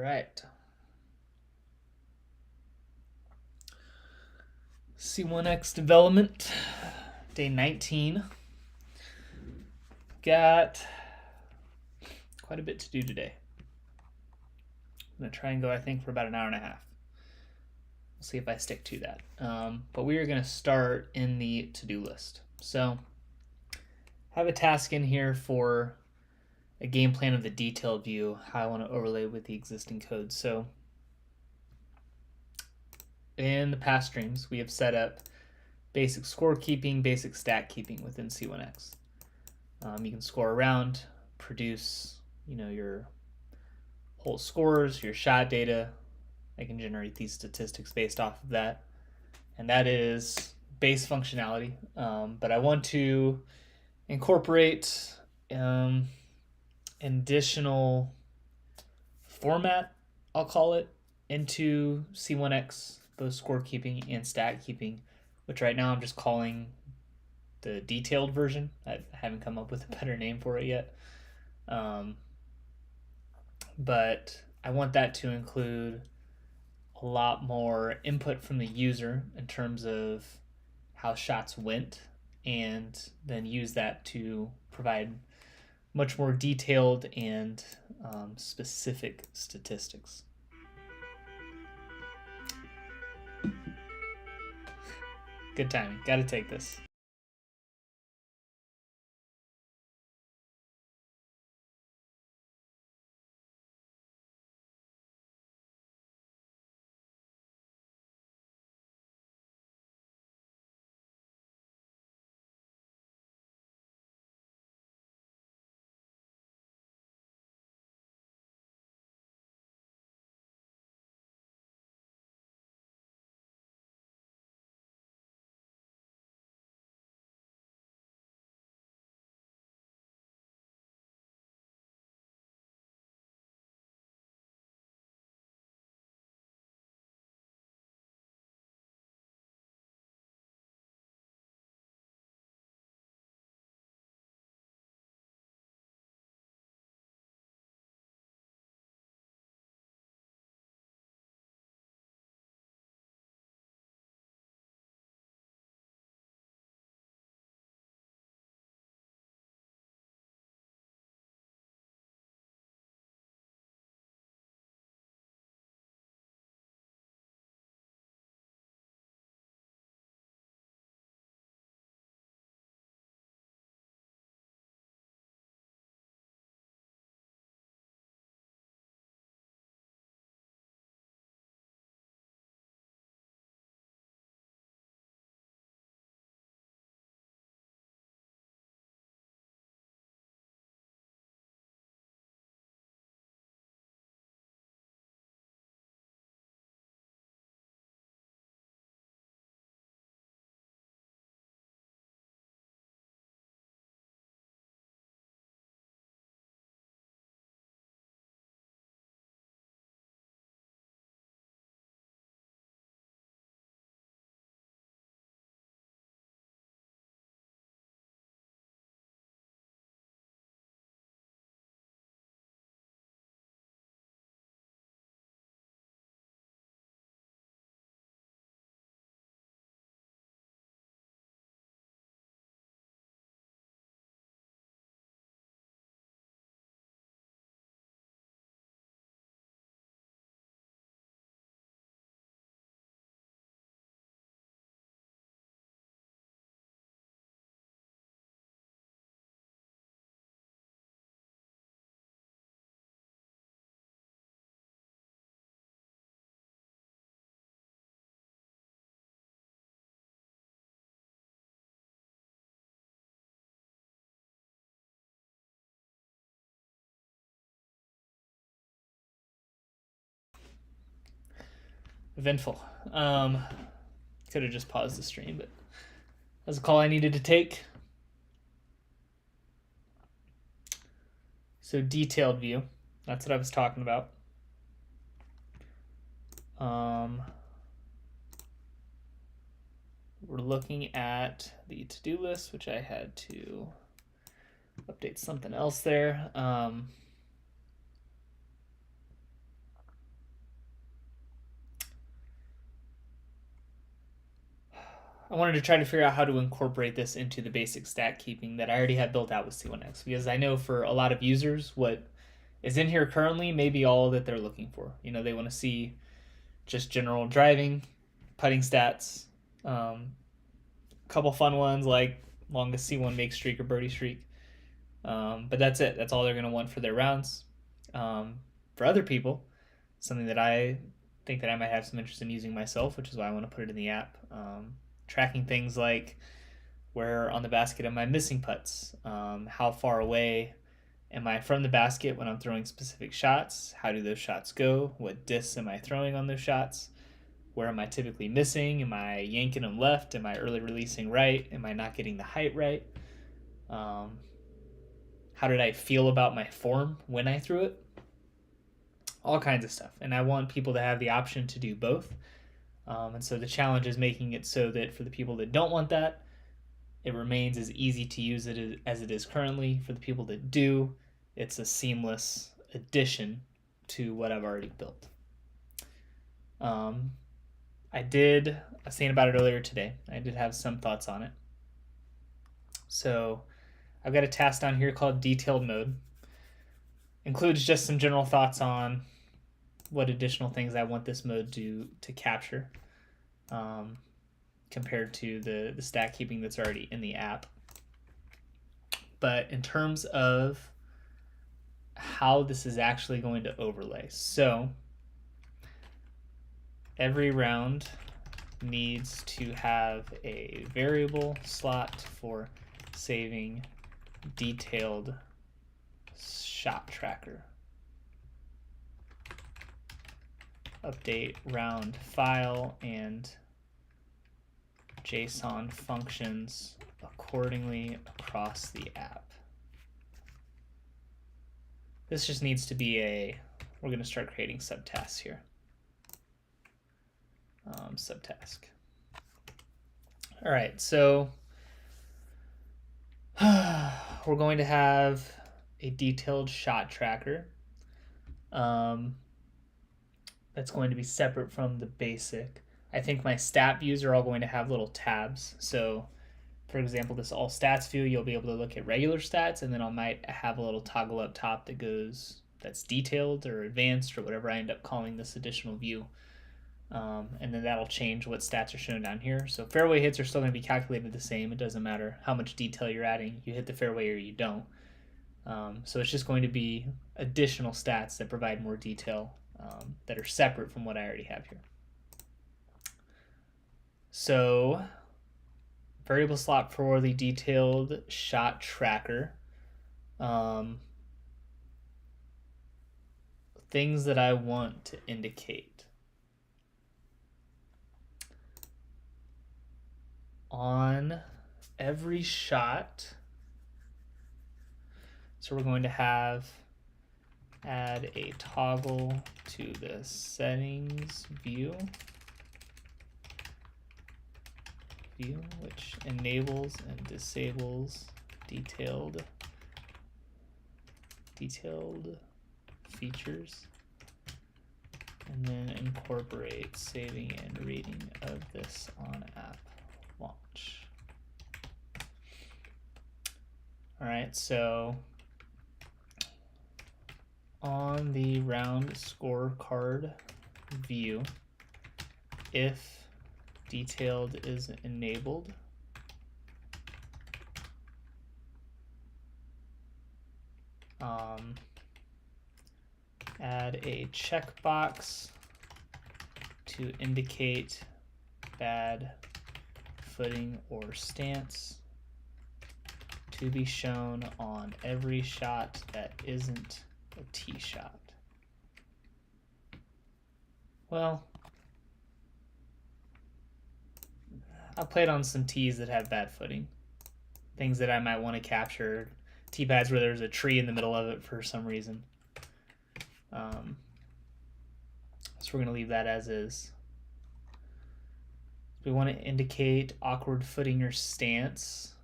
right. C1x development, day 19. Got quite a bit to do today. I'm going to try and go, I think, for about an hour and a half. We'll see if I stick to that. But we are going to start in the to-do list. So I have a task in here for a game plan of the detailed view, how I want to overlay with the existing code. So in the past streams, we have set up basic scorekeeping, basic stat keeping within C1x. You can score around, produce, your whole scores, your shot data. I can generate these statistics based off of that, and that is base functionality. But I want to incorporate additional format, I'll call it, into C1x, both scorekeeping and stat keeping, which right now I'm just calling the detailed version. I haven't come up with a better name for it yet. But I want that to include a lot more input from the user in terms of how shots went, and then use that to provide much more detailed and specific statistics. Good timing. Got to take this. Eventful. Could have just paused the stream, but that was a call I needed to take. So detailed view, that's what I was talking about. We're looking at the to-do list, which I had to update something else there. I wanted to try to figure out how to incorporate this into the basic stat keeping that I already have built out with C1x, because I know for a lot of users what is in here currently may be all that they're looking for. You know, they want to see just general driving, putting stats, a couple fun ones like longest C1 make streak or birdie streak. But that's it. That's all they're going to want for their rounds. For other people, something that I think that I might have some interest in using myself, which is why I want to put it in the app. Tracking things like where on the basket am I missing putts? How far away am I from the basket when I'm throwing specific shots? How do those shots go? What discs am I throwing on those shots? Where am I typically missing? Am I yanking them left? Am I early releasing right? Am I not getting the height right? How did I feel about my form when I threw it? All kinds of stuff. And I want people to have the option to do both. And so the challenge is making it so that for the people that don't want that, it remains as easy to use it as it is currently. For the people that do, it's a seamless addition to what I've already built. I was saying about it earlier today. I did have some thoughts on it. So I've got a task down here called detailed mode. Includes just some general thoughts on what additional things I want this mode to capture compared to the stat keeping that's already in the app. But in terms of how this is actually going to overlay, so every round needs to have a variable slot for saving detailed shot tracker. Update round file and JSON functions accordingly across the app. This just needs to be we're going to start creating subtasks here. Subtask. All right, so we're going to have a detailed shot tracker. That's going to be separate from the basic. I think my stat views are all going to have little tabs. So for example, this all stats view, you'll be able to look at regular stats, and then I might have a little toggle up top that's detailed or advanced or whatever I end up calling this additional view. And then that'll change what stats are shown down here. So fairway hits are still going to be calculated the same. It doesn't matter how much detail you're adding. You hit the fairway or you don't. So it's just going to be additional stats that provide more detail that are separate from what I already have here. So variable slot for the detailed shot tracker. Things that I want to indicate. On every shot, so we're going to add a toggle to the settings view, which enables and disables detailed features, and then incorporate saving and reading of this on app launch. All right, so on the round scorecard view, if detailed is enabled, add a checkbox to indicate bad footing or stance to be shown on every shot that isn't a tee shot. Well, I played on some tees that have bad footing. Things that I might want to capture. Tee pads where there's a tree in the middle of it for some reason. So we're going to leave that as is. We want to indicate awkward footing or stance.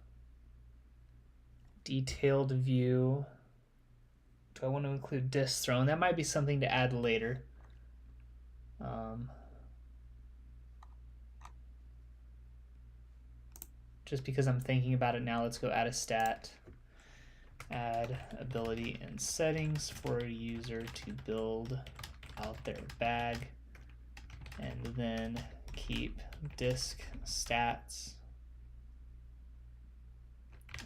Detailed view. Do I want to include disc thrown? That might be something to add later. just because I'm thinking about it now, let's go add a stat. Add ability and settings for a user to build out their bag, and then keep disk stats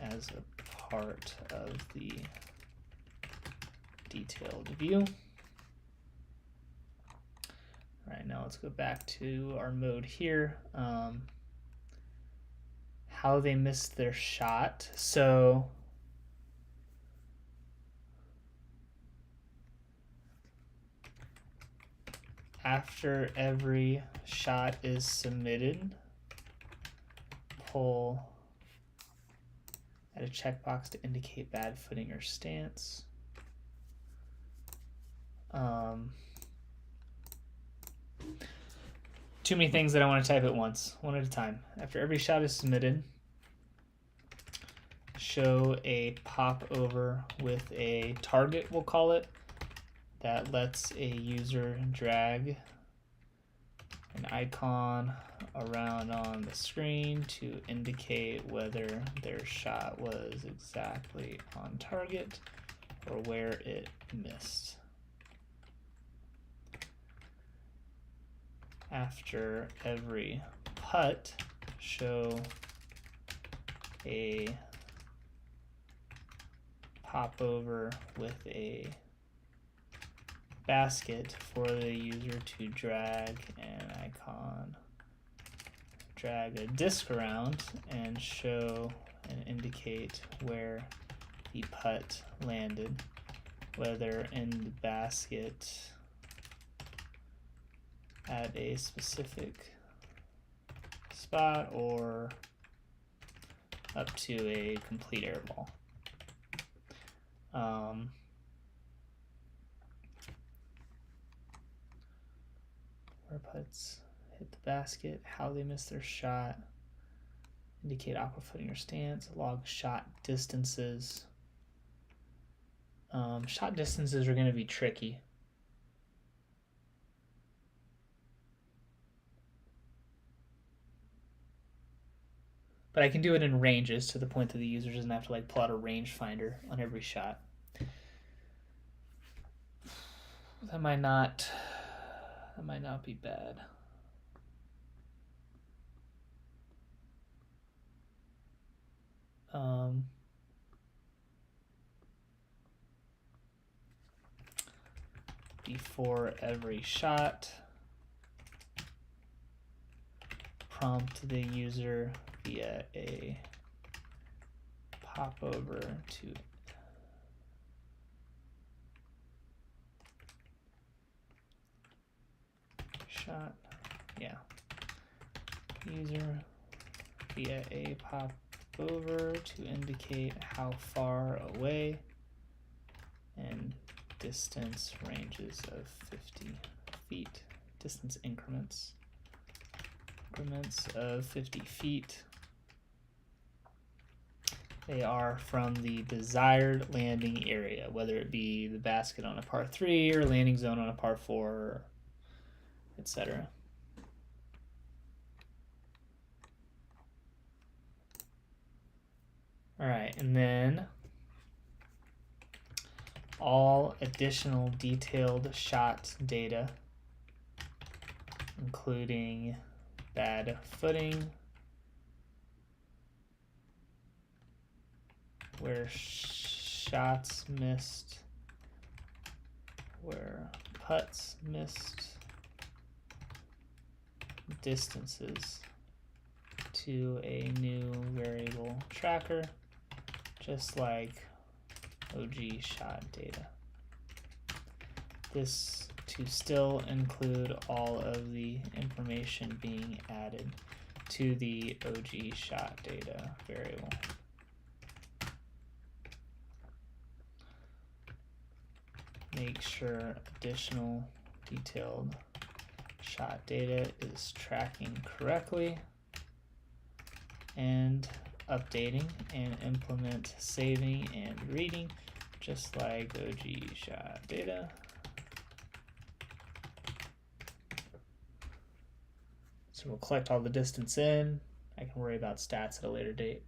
as a part of the detailed view. All right, now let's go back to our mode here. How they missed their shot. So after every shot is submitted, pull, add a checkbox to indicate bad footing or stance. Too many things that I want to type at once, one at a time. After every shot is submitted, show a popover with a target, we'll call it, that lets a user drag an icon around on the screen to indicate whether their shot was exactly on target or where it missed. After every putt, show a popover with a basket for the user to drag an icon, drag a disc around and show and indicate where the putt landed, whether in the basket at a specific spot or up to a complete air ball. Where putts hit the basket, how they miss their shot, indicate aqua footing or stance, log shot distances. Shot distances are going to be tricky. But I can do it in ranges to the point that the user doesn't have to like pull out a rangefinder on every shot. That might not be bad. Before every shot, prompt the user via a popover to shot, user via a popover to indicate how far away and distance ranges of 50 feet, distance increments of 50 feet. They are from the desired landing area, whether it be the basket on a par 3 or landing zone on a par 4, etc. All right, and then all additional detailed shot data, including bad footing, where shots missed, where putts missed, distances to a new variable tracker, just like OG shot data. This to still include all of the information being added to the OG shot data variable. Make sure additional detailed shot data is tracking correctly and updating, and implement saving and reading just like OG shot data. So we'll collect all the distance in, I can worry about stats at a later date.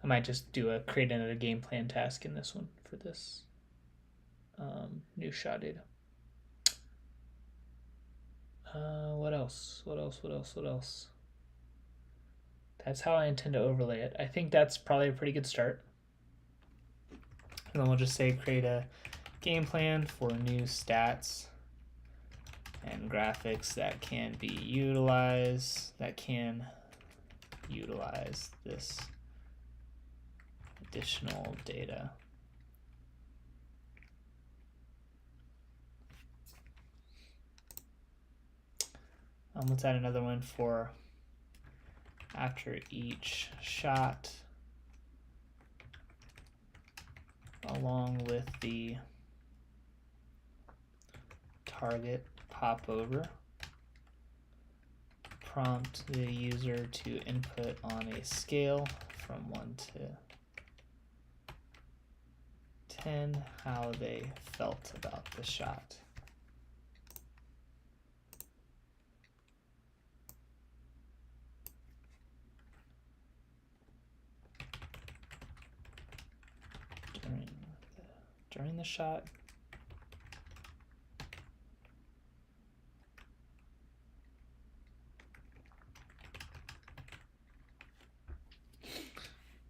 I might just create another game plan task in this one for this new shot data. What else? That's how I intend to overlay it. I think that's probably a pretty good start. And then we'll just say create a game plan for new stats and graphics that can utilize this additional data. Let's add another one for after each shot, along with the target popover, prompt the user to input on a scale from 1 to 10 how they felt about the shot. During the shot.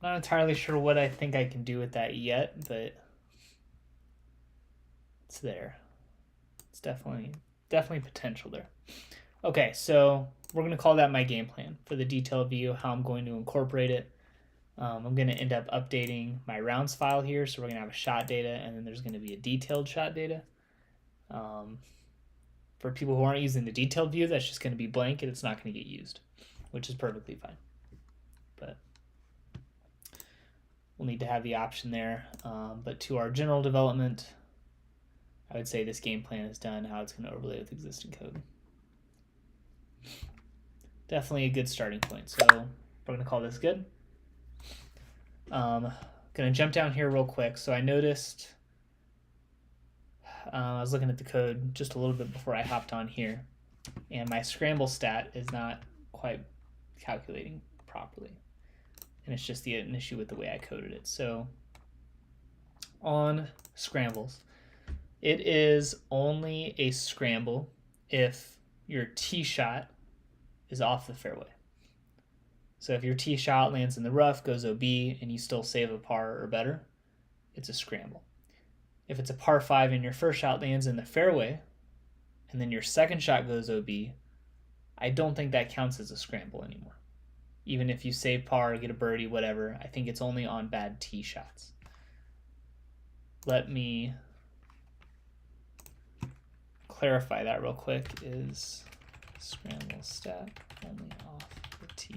Not entirely sure what I think I can do with that yet, but it's there. It's definitely potential there. Okay, so we're going to call that my game plan for the detailed view, how I'm going to incorporate it. I'm going to end up updating my rounds file here, so we're going to have a shot data, and then there's going to be a detailed shot data. For people who aren't using the detailed view, that's just going to be blank, and it's not going to get used, which is perfectly fine. But we'll need to have the option there. But to our general development, I would say this game plan is done, how it's going to overlay with existing code. Definitely a good starting point. So we're going to call this good. Going to jump down here real quick. So I noticed, I was looking at the code just a little bit before I hopped on here, and my scramble stat is not quite calculating properly. And it's just an issue with the way I coded it. So on scrambles, it is only a scramble if your tee shot is off the fairway. So if your tee shot lands in the rough, goes OB, and you still save a par or better, it's a scramble. If it's a par 5 and your first shot lands in the fairway, and then your second shot goes OB, I don't think that counts as a scramble anymore. Even if you save par, get a birdie, whatever, I think it's only on bad tee shots. Let me clarify that real quick. Is scramble stat only off the tee?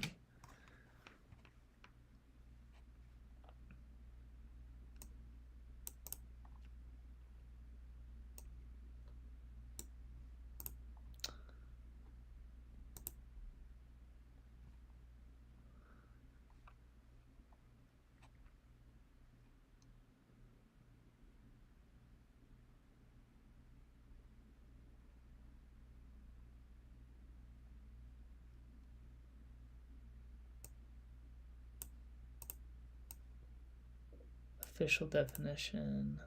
Official definition.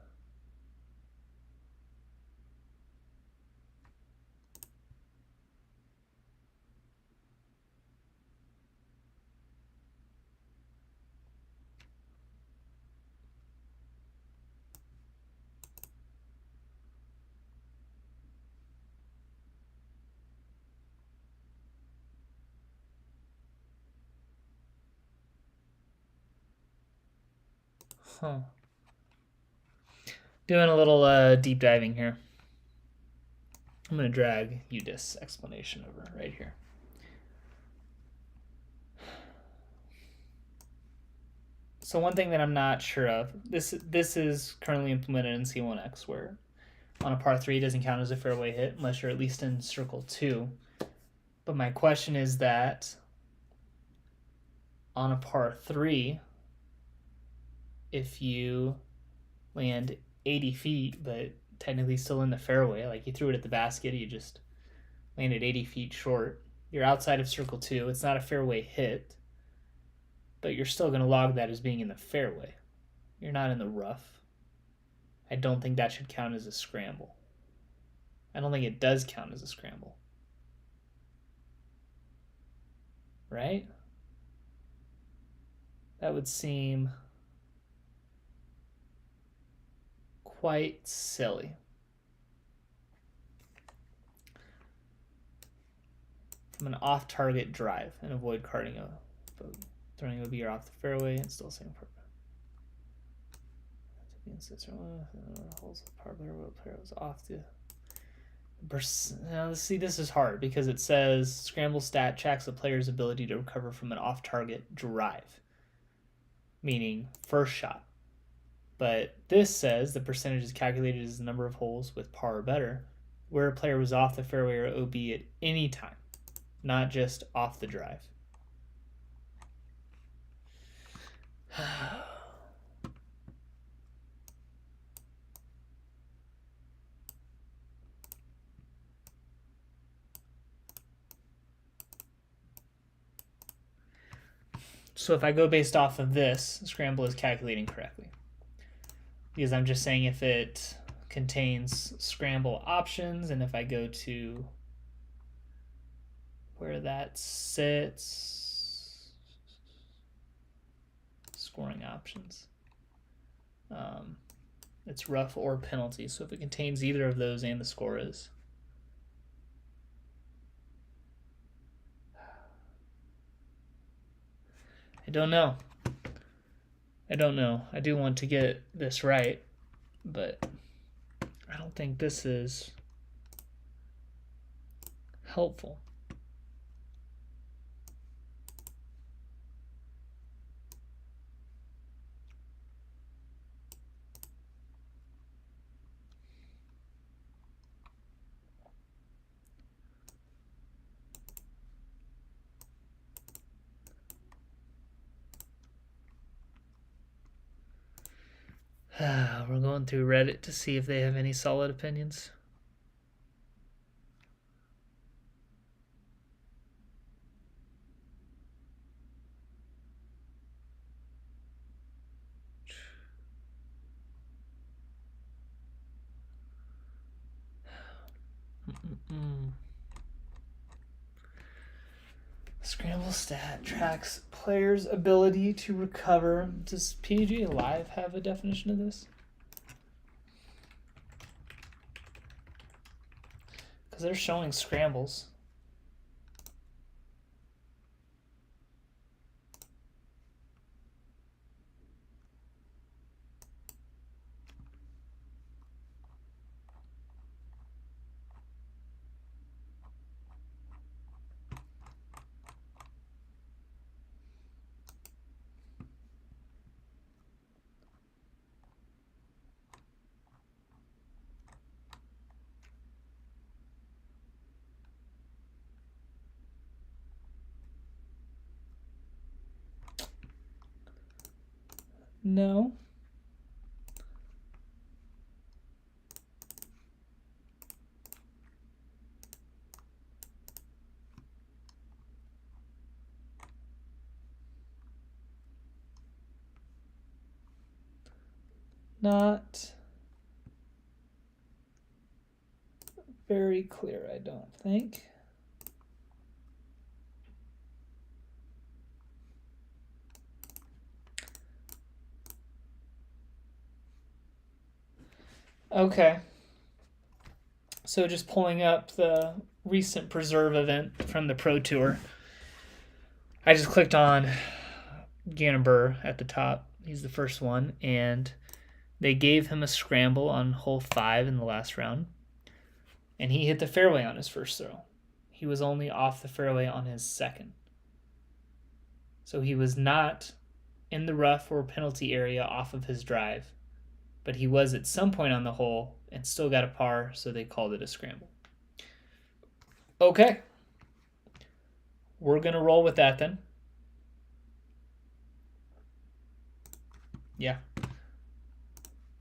Doing a little deep diving here. I'm going to drag UDIS explanation over right here. So one thing that I'm not sure of, this is currently implemented in C1x, where on a par 3 it doesn't count as a fairway hit unless you're at least in circle 2. But my question is that on a par 3, if you land 80 feet but technically still in the fairway, like you threw it at the basket, you just landed 80 feet short, you're outside of circle 2, it's not a fairway hit, but you're still going to log that as being in the fairway. You're not in the rough. I don't think that should count as a scramble. I don't think it does count as a scramble. Right? That would seem quite silly. From an off-target drive and avoid carding a bogey. Throwing a beer off the fairway and still same purpose. Holds the par player was off the. Now, see, this is hard because it says scramble stat tracks a player's ability to recover from an off-target drive, meaning first shot. But this says the percentage is calculated as the number of holes with par or better, where a player was off the fairway or OB at any time, not just off the drive. So if I go based off of this, scramble is calculating correctly. Because I'm just saying if it contains scramble options, and if I go to where that sits, scoring options, it's rough or penalty. So if it contains either of those and the score is, I don't know. I do want to get this right, but I don't think this is helpful. We're going through Reddit to see if they have any solid opinions. Scramble stat tracks players' ability to recover. Does PG Live have a definition of this? Because they're showing scrambles. No. Not very clear, I don't think. Okay. So just pulling up the recent Preserve event from the Pro Tour. I just clicked on Gannon Buhr at the top. He's the first one, and they gave him a scramble on hole 5 in the last round, and he hit the fairway on his first throw. He was only off the fairway on his second. So he was not in the rough or penalty area off of his drive, but he was at some point on the hole and still got a par, so they called it a scramble. Okay. We're going to roll with that then. Yeah.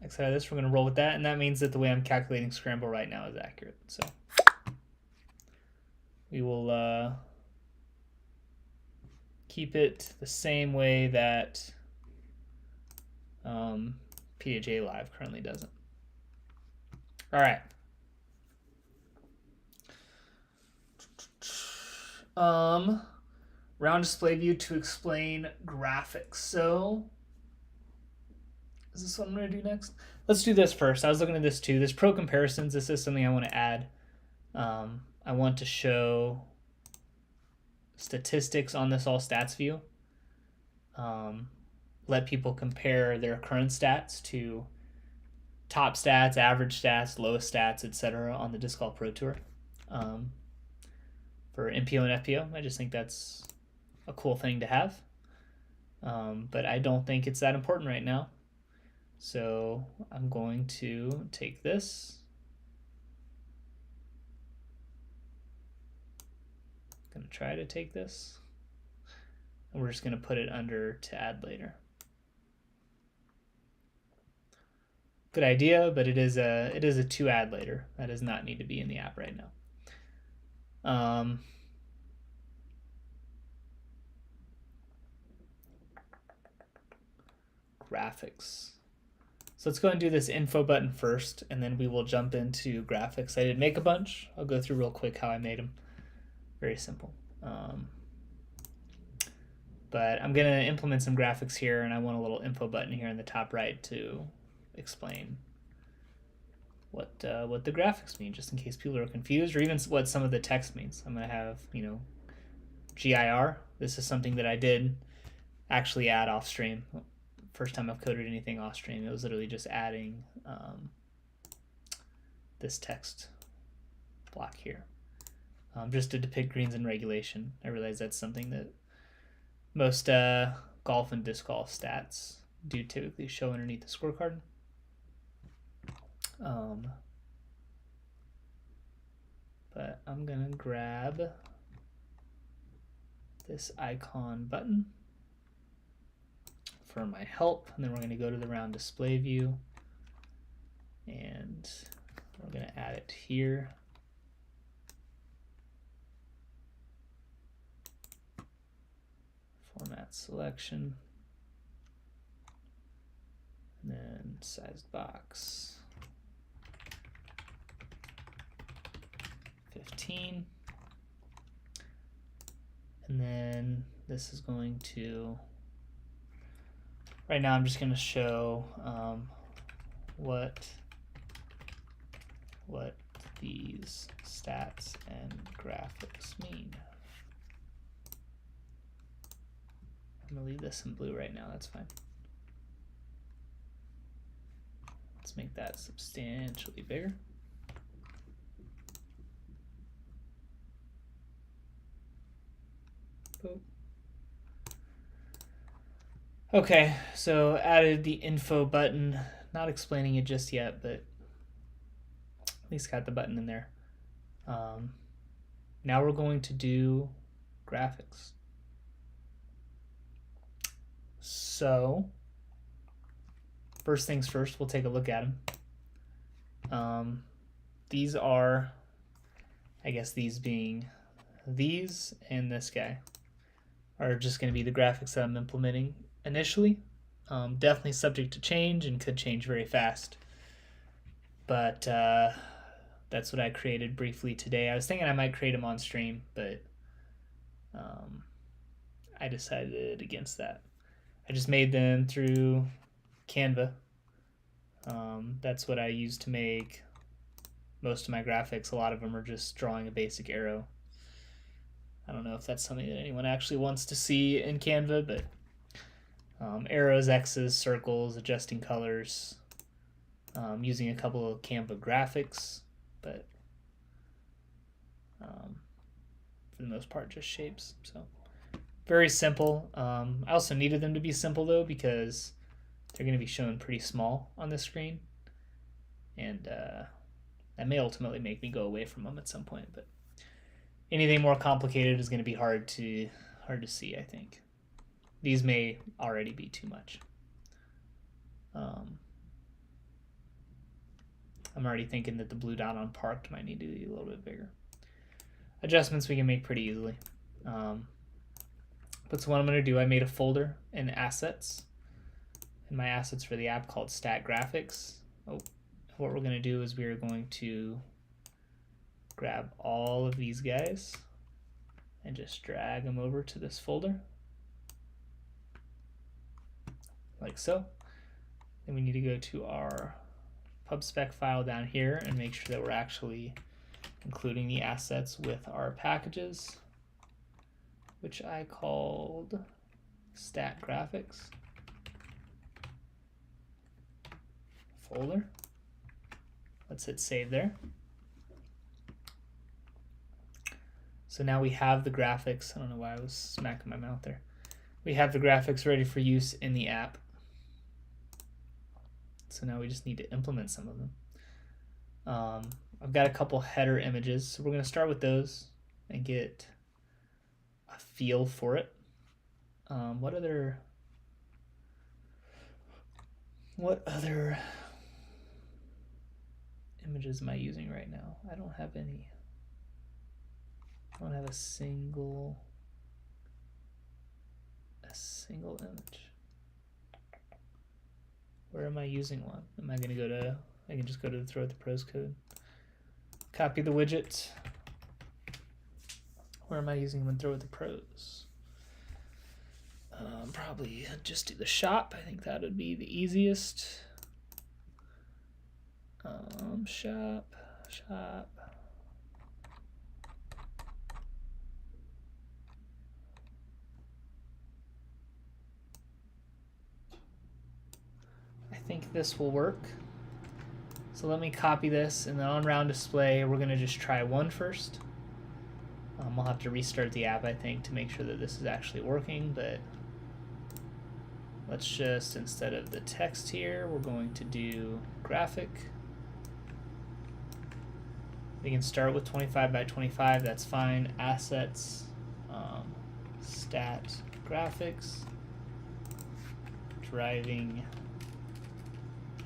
Excited this, we're going to roll with that, and that means that the way I'm calculating scramble right now is accurate. So we will keep it the same way that PHA Live currently doesn't. All right. Round display view to explain graphics. So is this what I'm going to do next? Let's do this first. I was looking at this too. This pro comparisons. This is something I want to add. I want to show statistics on this all stats view. Let people compare their current stats to top stats, average stats, lowest stats, etc. on the Disc Golf Pro Tour. For MPO and FPO, I just think that's a cool thing to have. But I don't think it's that important right now. So I'm going to take this. I'm going to try to take this. And we're just going to put it under to add later. Good idea, but it is a to add later. That does not need to be in the app right now. Graphics. So let's go and do this info button first, and then we will jump into graphics. I did make a bunch. I'll go through real quick how I made them. Very simple. But I'm going to implement some graphics here, and I want a little info button here in the top right to explain what the graphics mean, just in case people are confused, or even what some of the text means. I'm going to have, GIR. This is something that I did actually add off stream. First time I've coded anything off stream, it was literally just adding this text block here, just to depict greens in regulation. I realize that's something that most golf and disc golf stats do typically show underneath the scorecard. But I'm gonna grab this icon button for my help, and then we're gonna go to the round display view, and we're gonna add it here. Format selection, and then sized box 15, and then this is going to, right now I'm just going to show what these stats and graphics mean. I'm going to leave this in blue right now, that's fine. Let's make that substantially bigger. Boop. Okay, so added the info button, not explaining it just yet, but at least got the button in there. Now we're going to do graphics. So first things first, we'll take a look at them. These are, I guess these being these and this guy, are just going to be the graphics that I'm implementing initially. Definitely subject to change and could change very fast. But that's what I created briefly today. I was thinking I might create them on stream, but I decided against that. I just made them through Canva. That's what I use to make most of my graphics. A lot of them are just drawing a basic arrow. I don't know if that's something that anyone actually wants to see in Canva, but arrows, X's, circles, adjusting colors, using a couple of Canva graphics, but for the most part just shapes. So very simple. I also needed them to be simple though, because they're going to be shown pretty small on the screen, and that may ultimately make me go away from them at some point, but anything more complicated is going to be hard to see, I think. These may already be too much. I'm already thinking that the blue dot on parked might need to be a little bit bigger. Adjustments we can make pretty easily. But so what I'm going to do, I made a folder in assets, in my assets for the app called stat graphics. Oh, what we're going to do is we are going to grab all of these guys and just drag them over to this folder, like so. Then we need to go to our pubspec file down here and make sure that we're actually including the assets with our packages, which I called stat graphics folder. Let's hit save there. So now we have the graphics. I don't know why I was smacking my mouth there. We have the graphics ready for use in the app. So now we just need to implement some of them. I've got a couple header images, so we're going to start with those and get a feel for it. What other images am I using right now? I don't have any. I don't have a single image. Where am I using one? Am I going to go to, I can just go to the throw at the pros code. Copy the widget. Where am I using them in throw at the pros? Probably just do the shop. I think that would be the easiest. Shop. I think this will work. So let me copy this, and then on round display, we're going to just try one first. I'll have to restart the app, I think, to make sure that this is actually working, but let's just, instead of the text here, we're going to do graphic. We can start with 25 by 25, that's fine. Assets, stat graphics, driving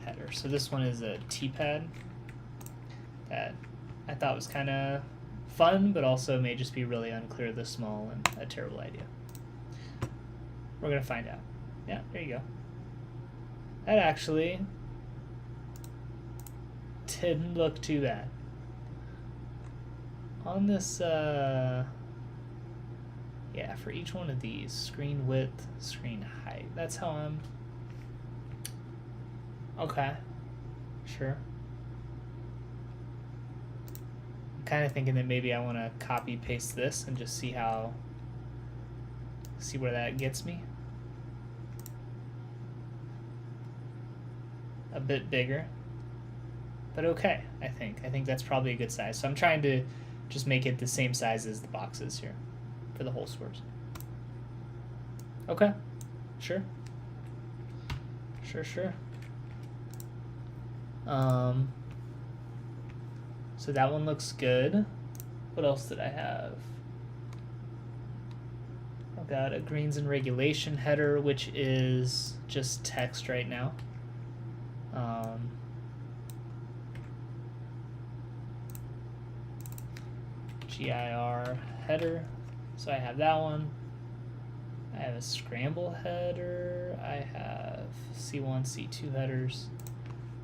header. So this one is a T-pad that I thought was kind of fun, but also may just be really unclear this small and a terrible idea. We're going to find out. Yeah, there you go. That actually didn't look too bad. On this, yeah, for each one of these, screen width, screen height, that's how I'm, okay, sure. I'm kind of thinking that maybe I want to copy paste this and just see where that gets me. A bit bigger, but okay, I think that's probably a good size. So I'm trying to just make it the same size as the boxes here for the whole scores. Okay, sure. So that one looks good. What else did I have? I've got a greens and regulation header, which is just text right now. GIR header, so I have that one. I have a scramble header. I have C1, C2 headers.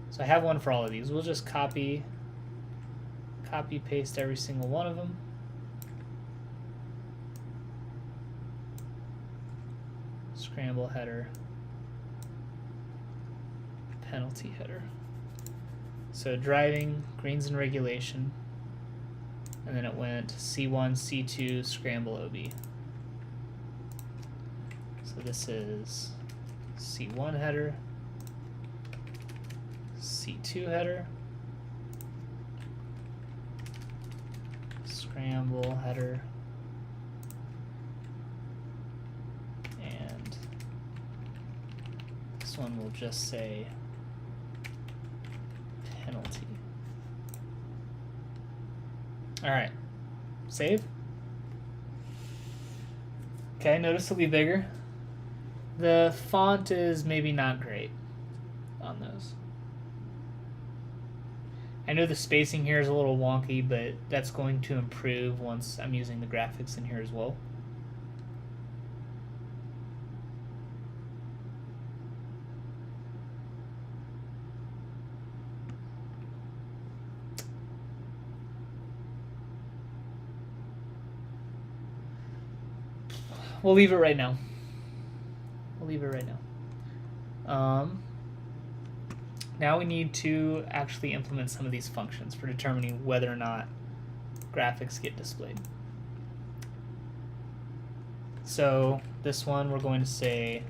So I have one for all of these. We'll just copy paste every single one of them. Scramble header, penalty header. So driving, greens and regulation, and then it went C1, C2, scramble OB. So this is C1 header, C2 header, scramble header, and this one will just say penalty. All right, save. Okay, notice it'll be bigger. The font is maybe not great on those. I know the spacing here is a little wonky, but that's going to improve once I'm using the graphics in here as well. we'll leave it right now. We'll leave it right now. Now we need to actually implement some of these functions for determining whether or not graphics get displayed. So this one we're going to say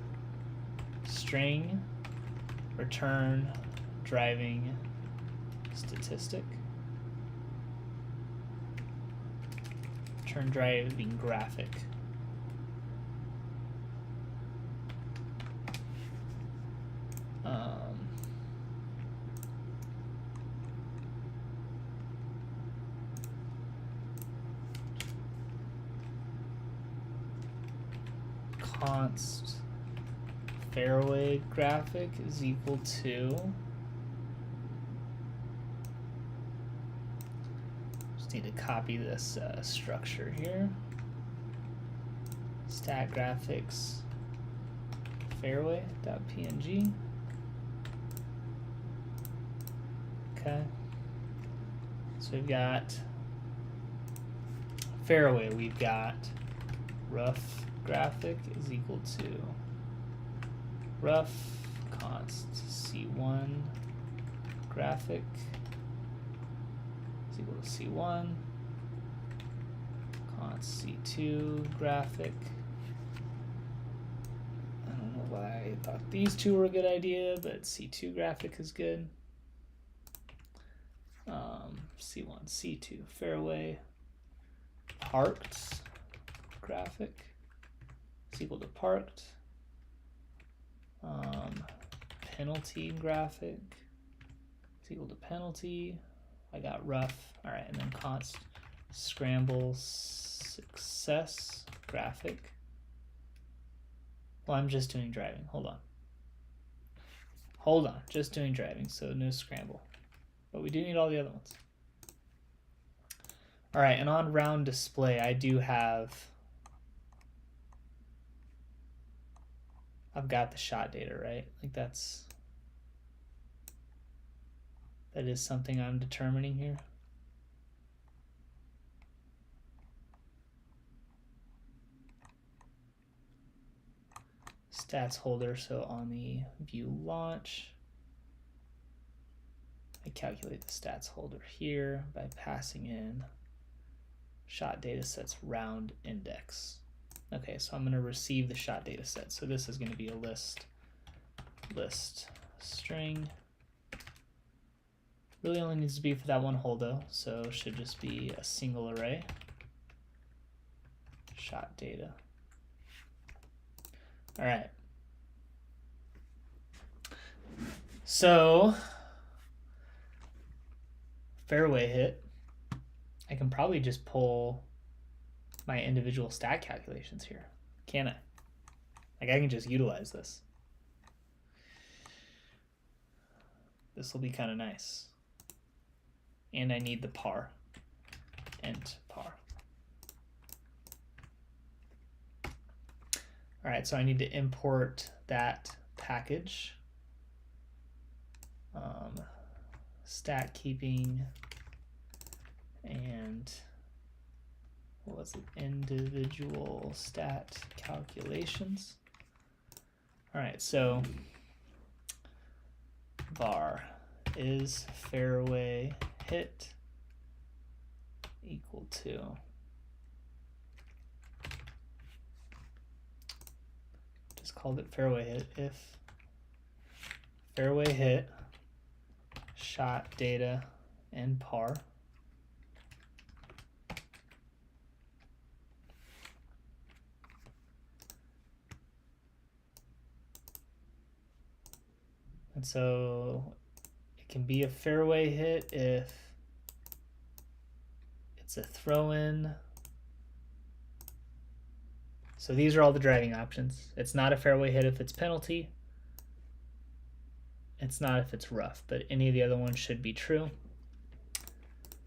string return driving statistic. Return driving graphic. Const fairway graphic is equal to, just need to copy this structure here, stat graphics fairway.png. Okay, so we've got fairway, we've got rough graphic is equal to rough const C1 graphic is equal to C1 const C2 graphic. I don't know why I thought these two were a good idea, but C2 graphic is good. C1, C2 fairway parked graphic is equal to parked. Penalty graphic is equal to penalty. I got rough. All right, and then const scramble success graphic. Well, I'm just doing driving. Hold on. Just doing driving, so no scramble. But we do need all the other ones. All right, and on round display, I've got the shot data, right? Like that is something I'm determining here. Stats holder, so on the view launch, I calculate the stats holder here by passing in shot data sets round index. Okay, so I'm going to receive the shot data set. So this is going to be a list string. Really only needs to be for that one holdo, so it should just be a single array. Shot data. All right. So fairway hit, I can probably just pull my individual stat calculations here, can I? Like I can just utilize this. This will be kind of nice. And I need the par, int par. All right, so I need to import that package. Stat keeping and what was it? Individual stat calculations. All right, so var is fairway hit equal to just called it fairway hit if fairway hit shot data and par and so it can be a fairway hit if it's a throw-in. So these are all the driving options. It's not a fairway hit if it's penalty. It's not if it's rough, but any of the other ones should be true.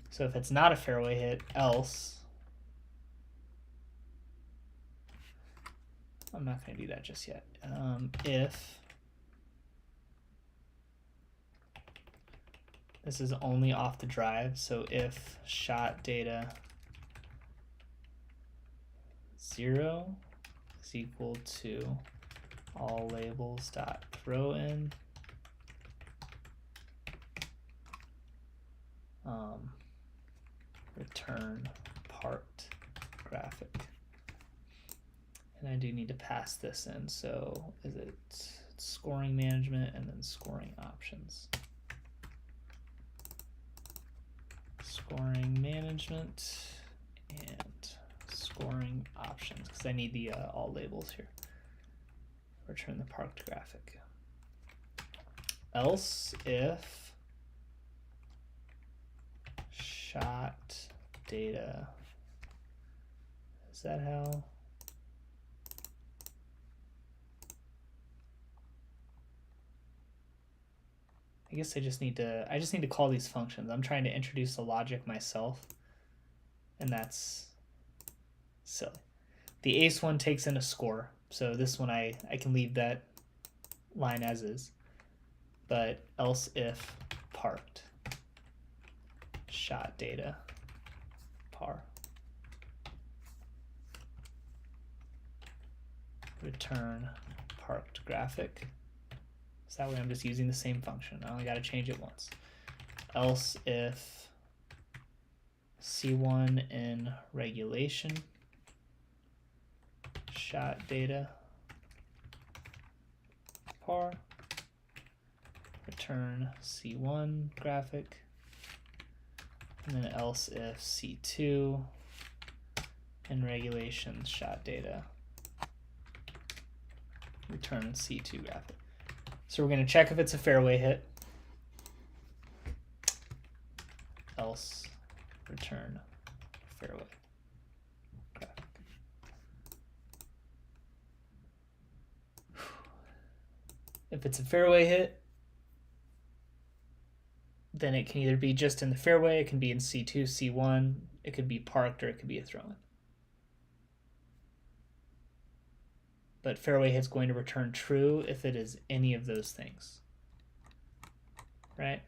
So if it's not a fairway hit, else, I'm not going to do that just yet. If this is only off the drive, so if shot data 0 is equal to all labels dot throw in return part graphic. And I do need to pass this in, so is it scoring management and then scoring options. Scoring management and scoring options, because I need the all labels here. Return the parked graphic. Else if shot data, is that how? I guess I just need to call these functions. I'm trying to introduce the logic myself, and that's silly. The ace one takes in a score, so this one I can leave that line as is. But else if parked shot data par return parked graphic. So that way I'm just using the same function. I only got to change it once. Else if C1 in regulation shot data par return C1 graphic, and then else if C2 in regulation shot data return C2 graphic. So we're going to check if it's a fairway hit, else return fairway graphic. If it's a fairway hit, then it can either be just in the fairway, it can be in C2, C1, it could be parked, or it could be a throw-in. But fairway hit's going to return true if it is any of those things, right?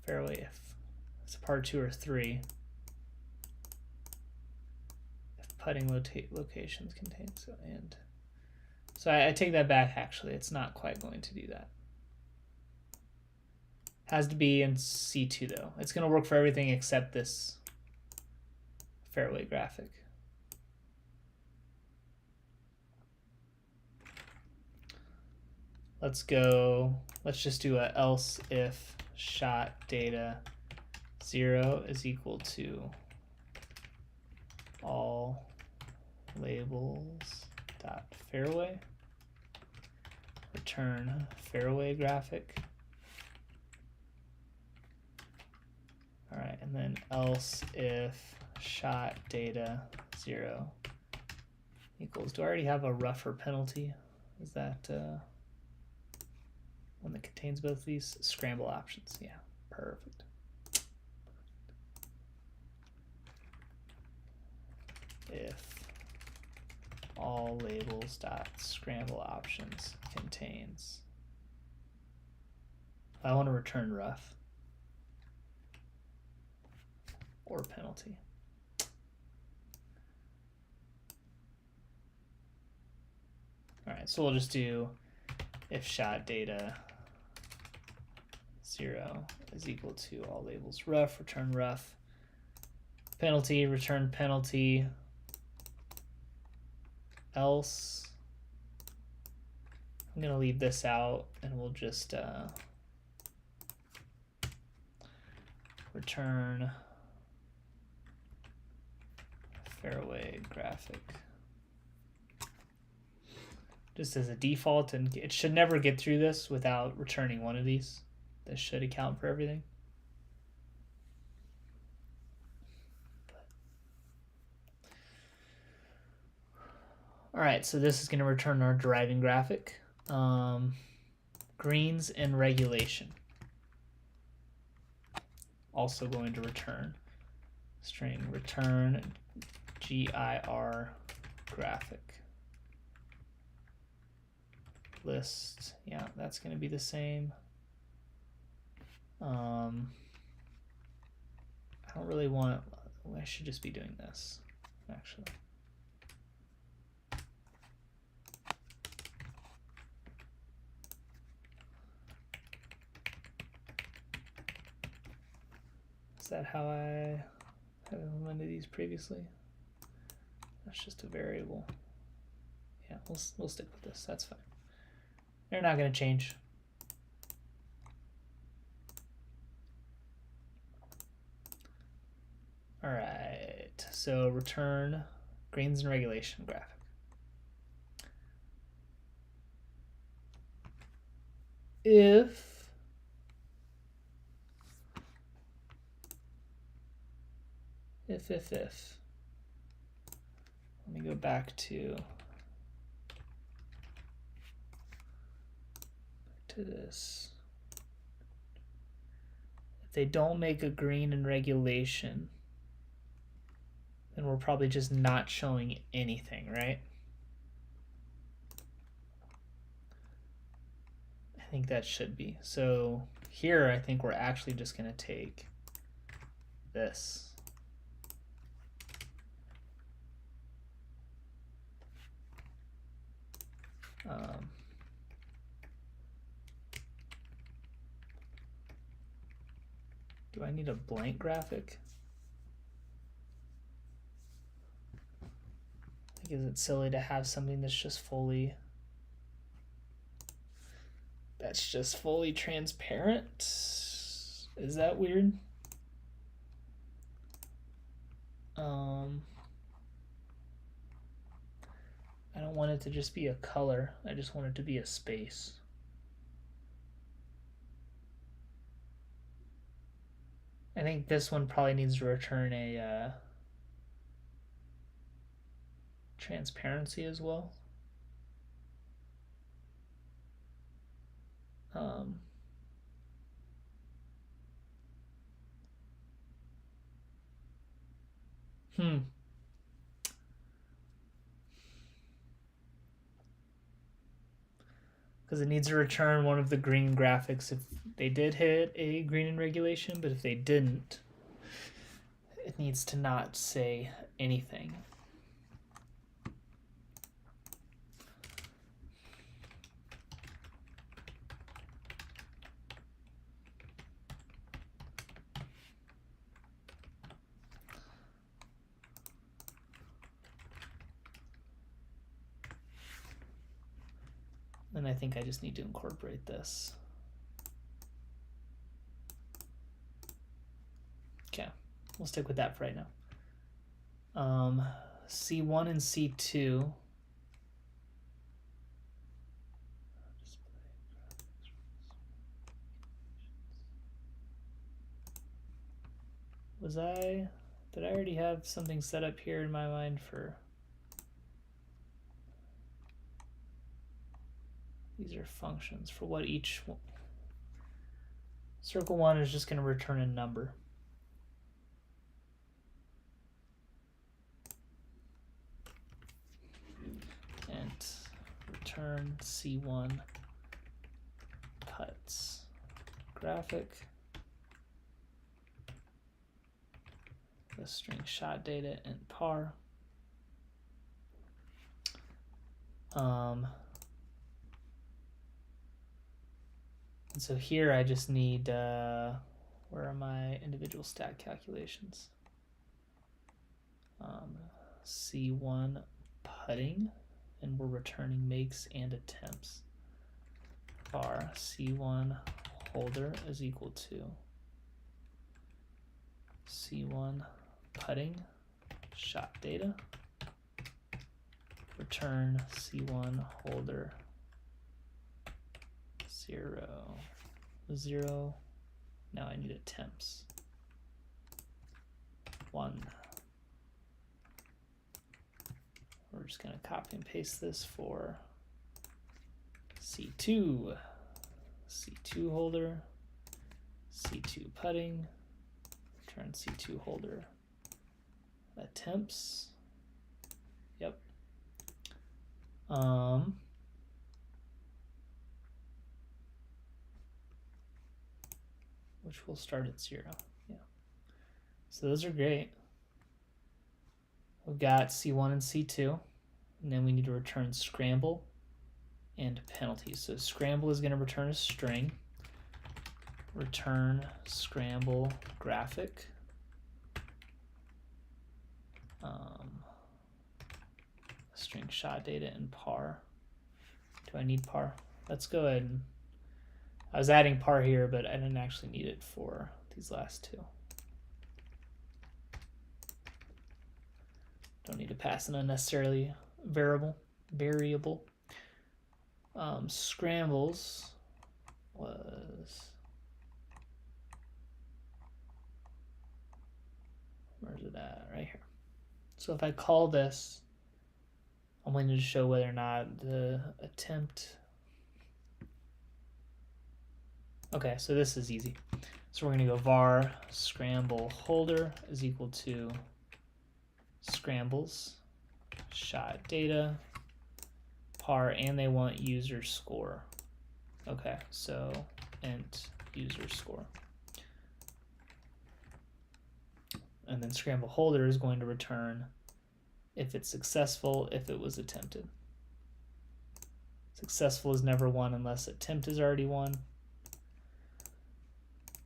Fairway if it's a par 2 or 3, if putting locations contain so and. So I take that back, actually. It's not quite going to do that. Has to be in C2 though. It's going to work for everything except this fairway graphic. Let's just do a else if shot data 0 is equal to all labels dot fairway return fairway graphic. All right, and then else if shot data 0 equals, do I already have a rougher penalty? Is that one that contains both of these? Scramble options, yeah, perfect. If all labels dot scramble options contains, I want to return rough or penalty. All right, so we'll just do if shot data 0 is equal to all labels rough, return rough, penalty, return penalty, else. I'm going to leave this out and we'll just return fairway graphic just as a default, and it should never get through this without returning one of these. This should account for everything. All right, so this is going to return our driving graphic. Greens in regulation. Also going to return string return GIR graphic. List, yeah, that's going to be the same. I don't really want, I should just be doing this. actually. Is that how I have implemented these previously? That's just a variable. Yeah, we'll stick with this. That's fine. They're not going to change. All right, so return grains and regulation graphic. If let me go back to this. If they don't make a green in regulation, then we're probably just not showing anything, right? I think that should be. So here, I think we're actually just going to take this. Do I need a blank graphic? Like, is it silly to have something that's just fully transparent? Is that weird? I don't want it to just be a color. I just want it to be a space. I think this one probably needs to return a transparency as well. Because it needs to return one of the green graphics if they did hit a green in regulation, but if they didn't, it needs to not say anything. Then I think I just need to incorporate this. Okay, we'll stick with that for right now. C1 and C2. Did I already have something set up here in my mind for, these are functions for what each one. Circle 1 is just going to return a number. And return C1 cuts graphic. The string shot data and par. And so here I just need, where are my individual stack calculations? C1 putting, and we're returning makes and attempts. Var C1 holder is equal to C1 putting shot data, return C1 holder 0, 0. Now I need attempts 1. We're just going to copy and paste this for C2, C2 holder, C2 putting, return C2 holder attempts. Yep. Which will start at 0. Yeah. So those are great. We've got C1 and C2, and then we need to return scramble and penalty. So scramble is going to return a string. Return scramble graphic. String shot data and par. Do I need par? Let's go ahead and I was adding par here, but I didn't actually need it for these last two. Don't need to pass an unnecessarily variable. Scrambles was, where's it at? Right here. So if I call this, I'm going to show whether or not the attempt. Okay, so this is easy. So we're going to go var scramble holder is equal to scrambles shot data par, and they want user score. Okay, so int user score. And then scramble holder is going to return if it's successful, if it was attempted. Successful is never one unless attempt is already one.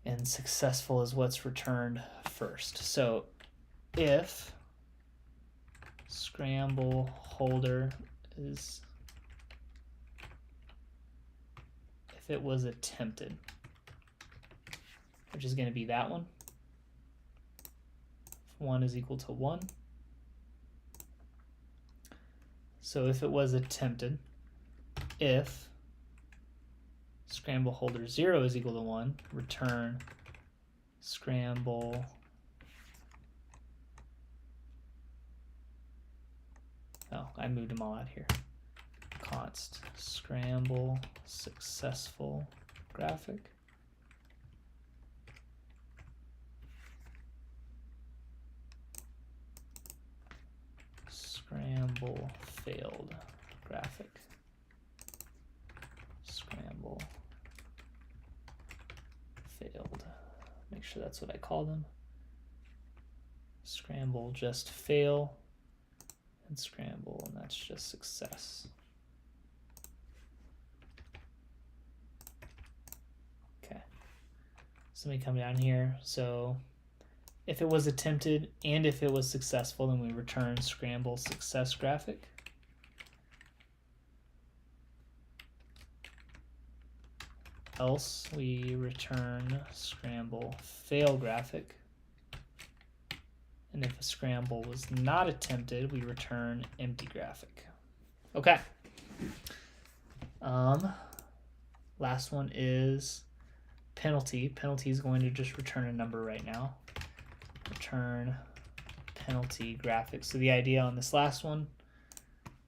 And successful is what's returned first. So if scramble holder is, if it was attempted, which is going to be that one. If 1 is equal to 1. So if it was attempted, if scramble holder 0 is equal to 1, return scramble I moved them all out here. Const scramble successful graphic. Scramble failed graphic. Scramble failed. Make sure that's what I call them. Scramble just fail, and scramble, and that's just success. Okay, so let me come down here. So if it was attempted and if it was successful, then we return scramble success graphic. Else we return scramble fail graphic. And if a scramble was not attempted, we return empty graphic. Okay. Last one is penalty. Penalty is going to just return a number right now. Return penalty graphic. So the idea on this last one,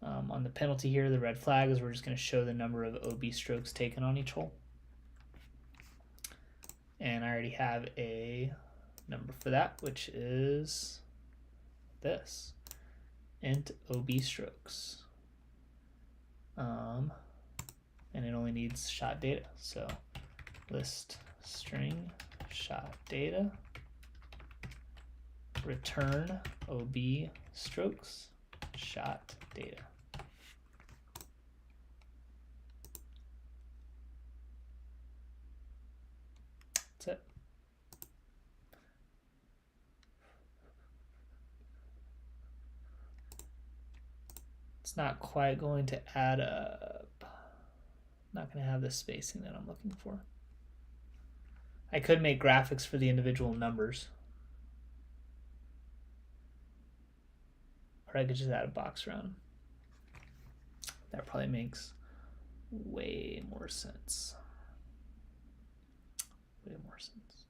on the penalty here, the red flag, is we're just going to show the number of OB strokes taken on each hole. And I already have a number for that, which is this, int OB strokes. And it only needs shot data. So list string shot data, return OB strokes shot data. That's it. It's not quite going to add up. Not going to have the spacing that I'm looking for. I could make graphics for the individual numbers. Or I could just add a box around them. That probably makes way more sense. Way more sense.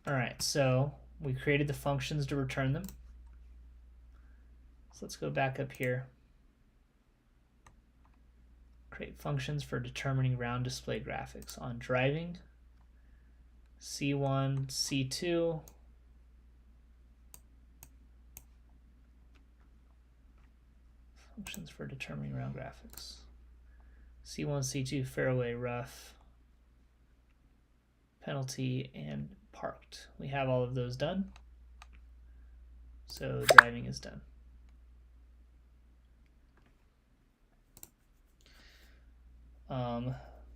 All right, so we created the functions to return them. So let's go back up here. Create functions for determining round display graphics on driving, C1, C2, functions for determining round graphics, C1, C2, fairway, rough, penalty, and parked. We have all of those done. So driving is done.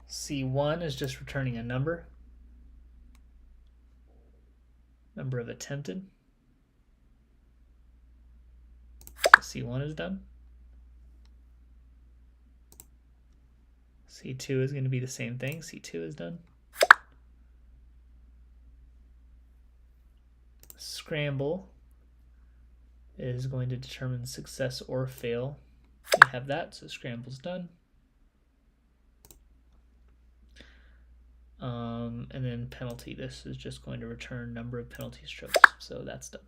C1 is just returning a number of attempted. So C1 is done. C2 is going to be the same thing. C2 is done. Scramble is going to determine success or fail. We have that, so scramble's done. And then penalty, this is just going to return number of penalty strokes, so that's done.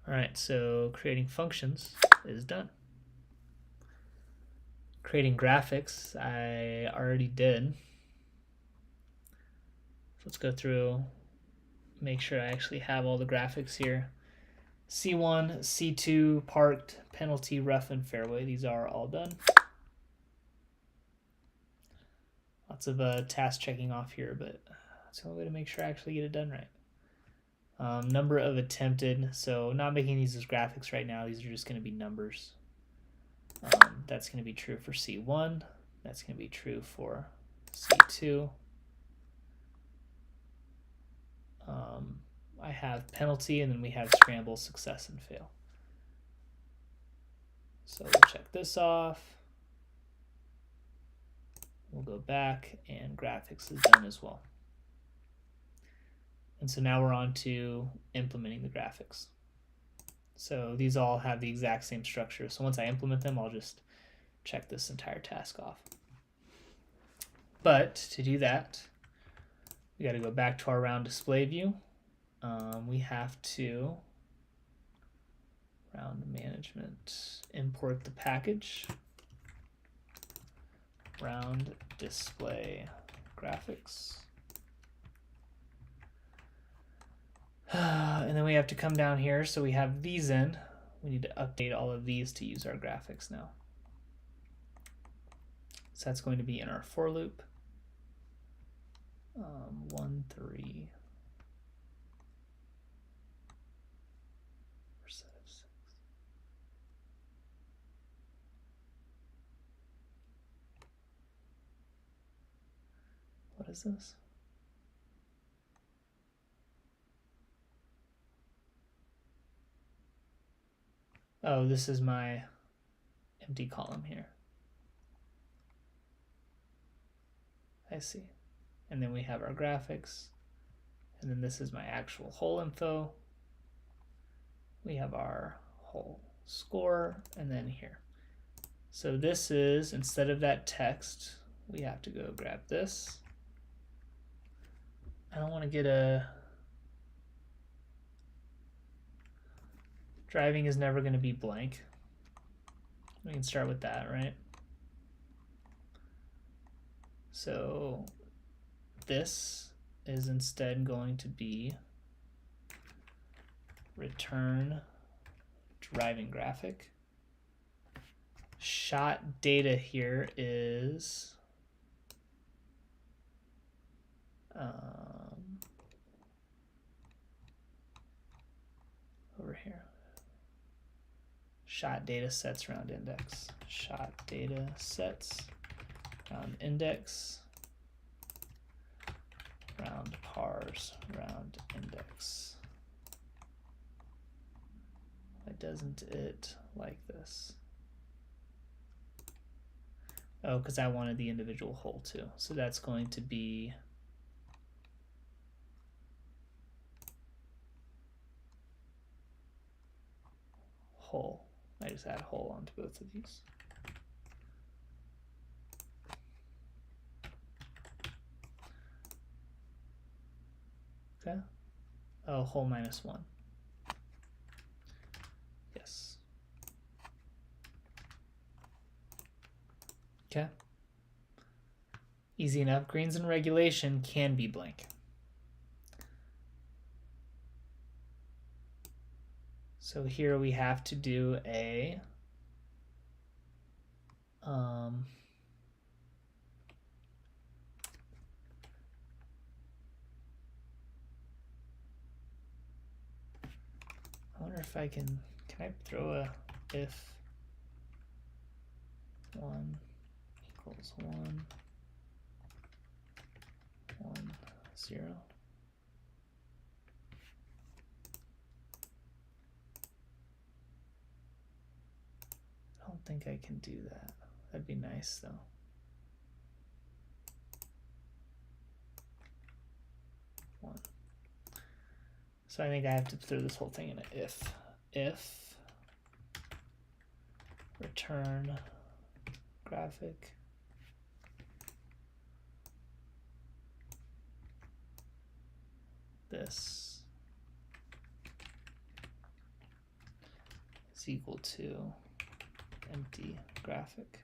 All right, so creating functions is done. Creating graphics, I already did. So let's go through, make sure I actually have all the graphics here. C1, C2, parked, penalty, rough, and fairway. These are all done. Lots of task checking off here, but that's the only way to make sure I actually get it done right. Number of attempted, so not making these as graphics right now. These are just going to be numbers. That's going to be true for C1. That's going to be true for C2. I have penalty, and then we have scramble, success, and fail. So we'll check this off. We'll go back, and graphics is done as well. And so now we're on to implementing the graphics. So these all have the exact same structure. So once I implement them, I'll just check this entire task off. But to do that, we got to go back to our round display view. We have to round management, import the package, round display graphics. And then we have to come down here. So we have these in. We need to update all of these to use our graphics now. So that's going to be in our for loop. 1, 3. Set of 6. What is this? Oh, this is my empty column here. I see. And then we have our graphics. And then this is my actual hole info. We have our hole score, and then here. So this is, instead of that text, we have to go grab this. I don't want to get a... Driving is never going to be blank. We can start with that, right? So this is instead going to be return driving graphic. Shot data here is over here. Shot data sets round index. Shot data sets round index. Round pars round index. Why doesn't it like this? Oh, because I wanted the individual hole too. So that's going to be hole. I just add hole onto both of these. Okay. Oh, hole -1. Yes. Okay. Easy enough. Greens in regulation can be blank. So here we have to do a if I can I throw a if 1 equals 1, 1, 0. I don't think I can do that. That'd be nice though. One. So I think I have to throw this whole thing in an if. If return graphic this is equal to empty graphic.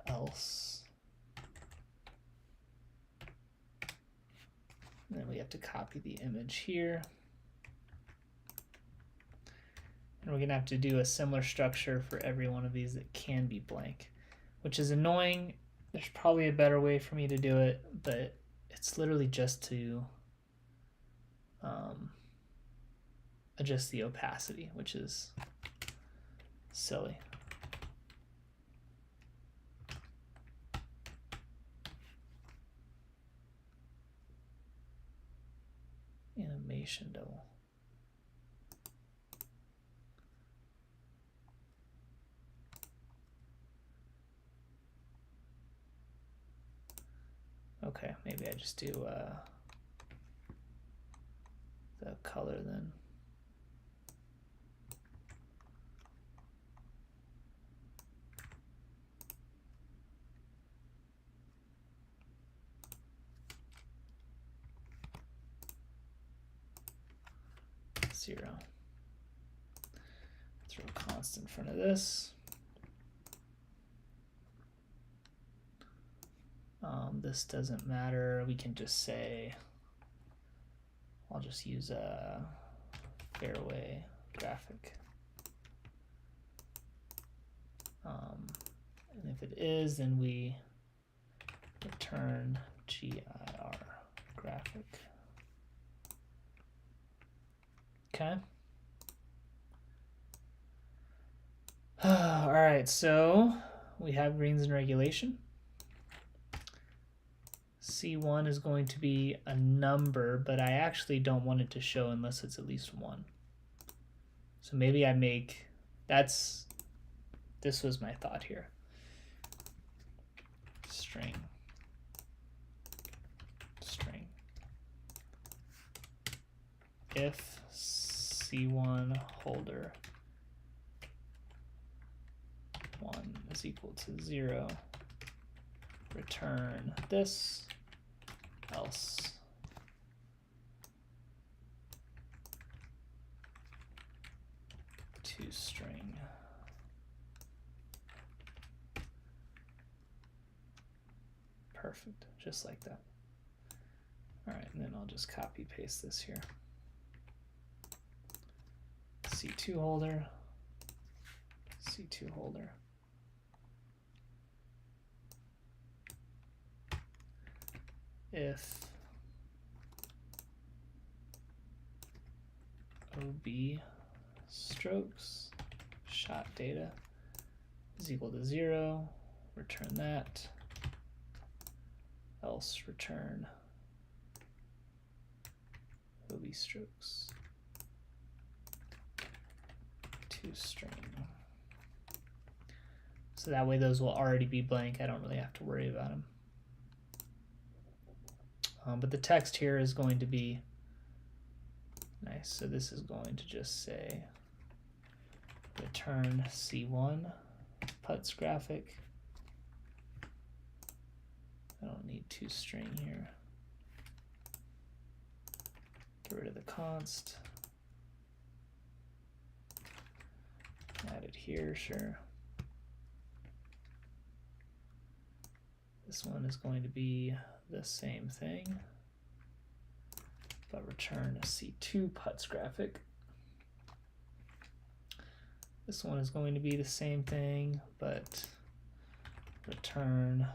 Else. And then we have to copy the image here. And we're going to have to do a similar structure for every one of these that can be blank, which is annoying. There's probably a better way for me to do it, but it's literally just to adjust the opacity, which is silly. Animation double. Okay, maybe I just do the color then. Zero. Throw a constant in front of this. This doesn't matter. We can just say, I'll just use a fairway graphic. And if it is, then we return GIR graphic. Okay. All right, so we have greens in regulation. C1 is going to be a number, but I actually don't want it to show unless it's at least 1. So maybe I make, this was my thought here. String. If C1 holder 1 is equal to 0, return this, else toString. Perfect, just like that. All right, and then I'll just copy paste this here. C2 holder, C2 holder. If OB strokes shot data is equal to 0, return that, else return OB strokes toString. So that way those will already be blank. I don't really have to worry about them. But the text here is going to be nice. So this is going to just say return C1 putz graphic. I don't need toString here. Get rid of the const. Add it here, sure. This one is going to be the same thing, but return a C2 putz graphic. This one is going to be the same thing, but return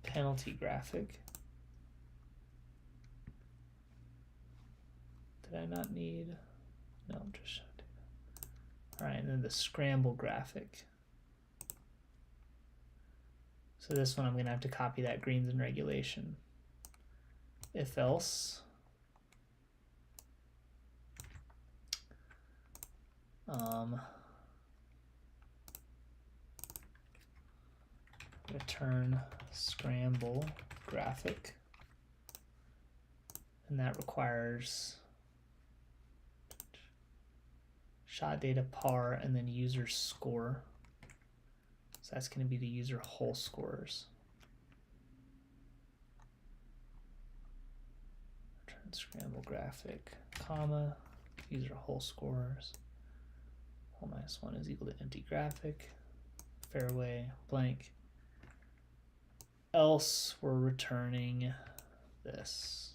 penalty graphic. Did I not need? No, I'm just showing data. All right, and then the scramble graphic. So this one I'm going to have to copy that greens in regulation. If else, return scramble graphic, and that requires shot data par and then user score. So that's going to be the user whole scores. Return scramble graphic, comma, user whole scores. Whole -1 is equal to empty graphic, fairway, blank. Else we're returning this.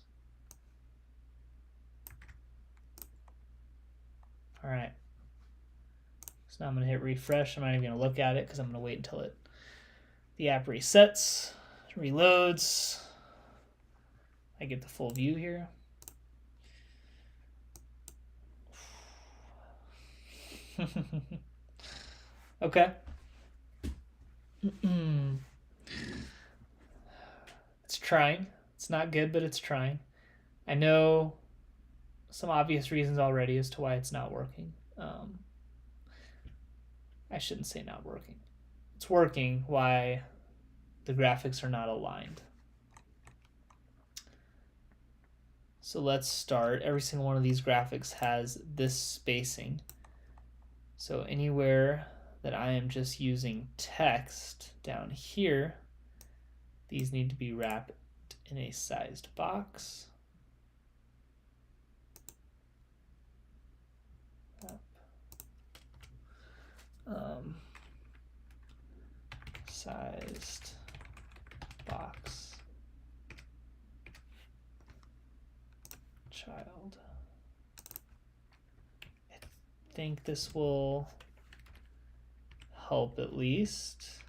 All right. So now I'm going to hit refresh. I'm not even going to look at it because I'm going to wait until the app resets, reloads. I get the full view here. Okay. It's trying. It's not good, but it's trying. I know some obvious reasons already as to why it's not working. I shouldn't say not working. It's working why the graphics are not aligned. So let's start. Every single one of these graphics has this spacing. So anywhere that I am just using text down here, these need to be wrapped in a sized box. Sized box child. I think this will help at least.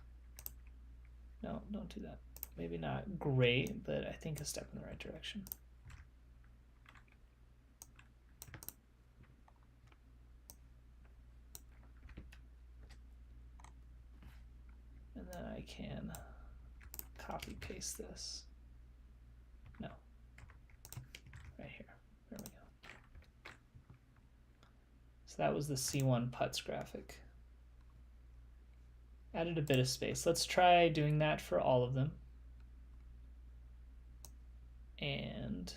No, don't do that. Maybe not great, but I think a step in the right direction. And then I can copy paste this. No, right here. There we go. So that was the C1 putts graphic. Added a bit of space. Let's try doing that for all of them. And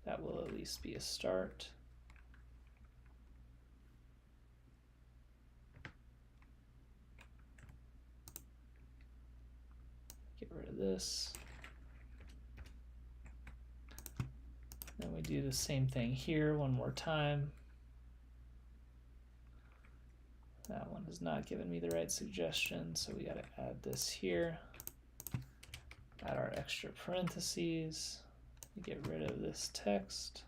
that will at least be a start. Get rid of this. Then we do the same thing here one more time. That one is not giving me the right suggestion, so we got to add this here. Add our extra parentheses. Get rid of this text.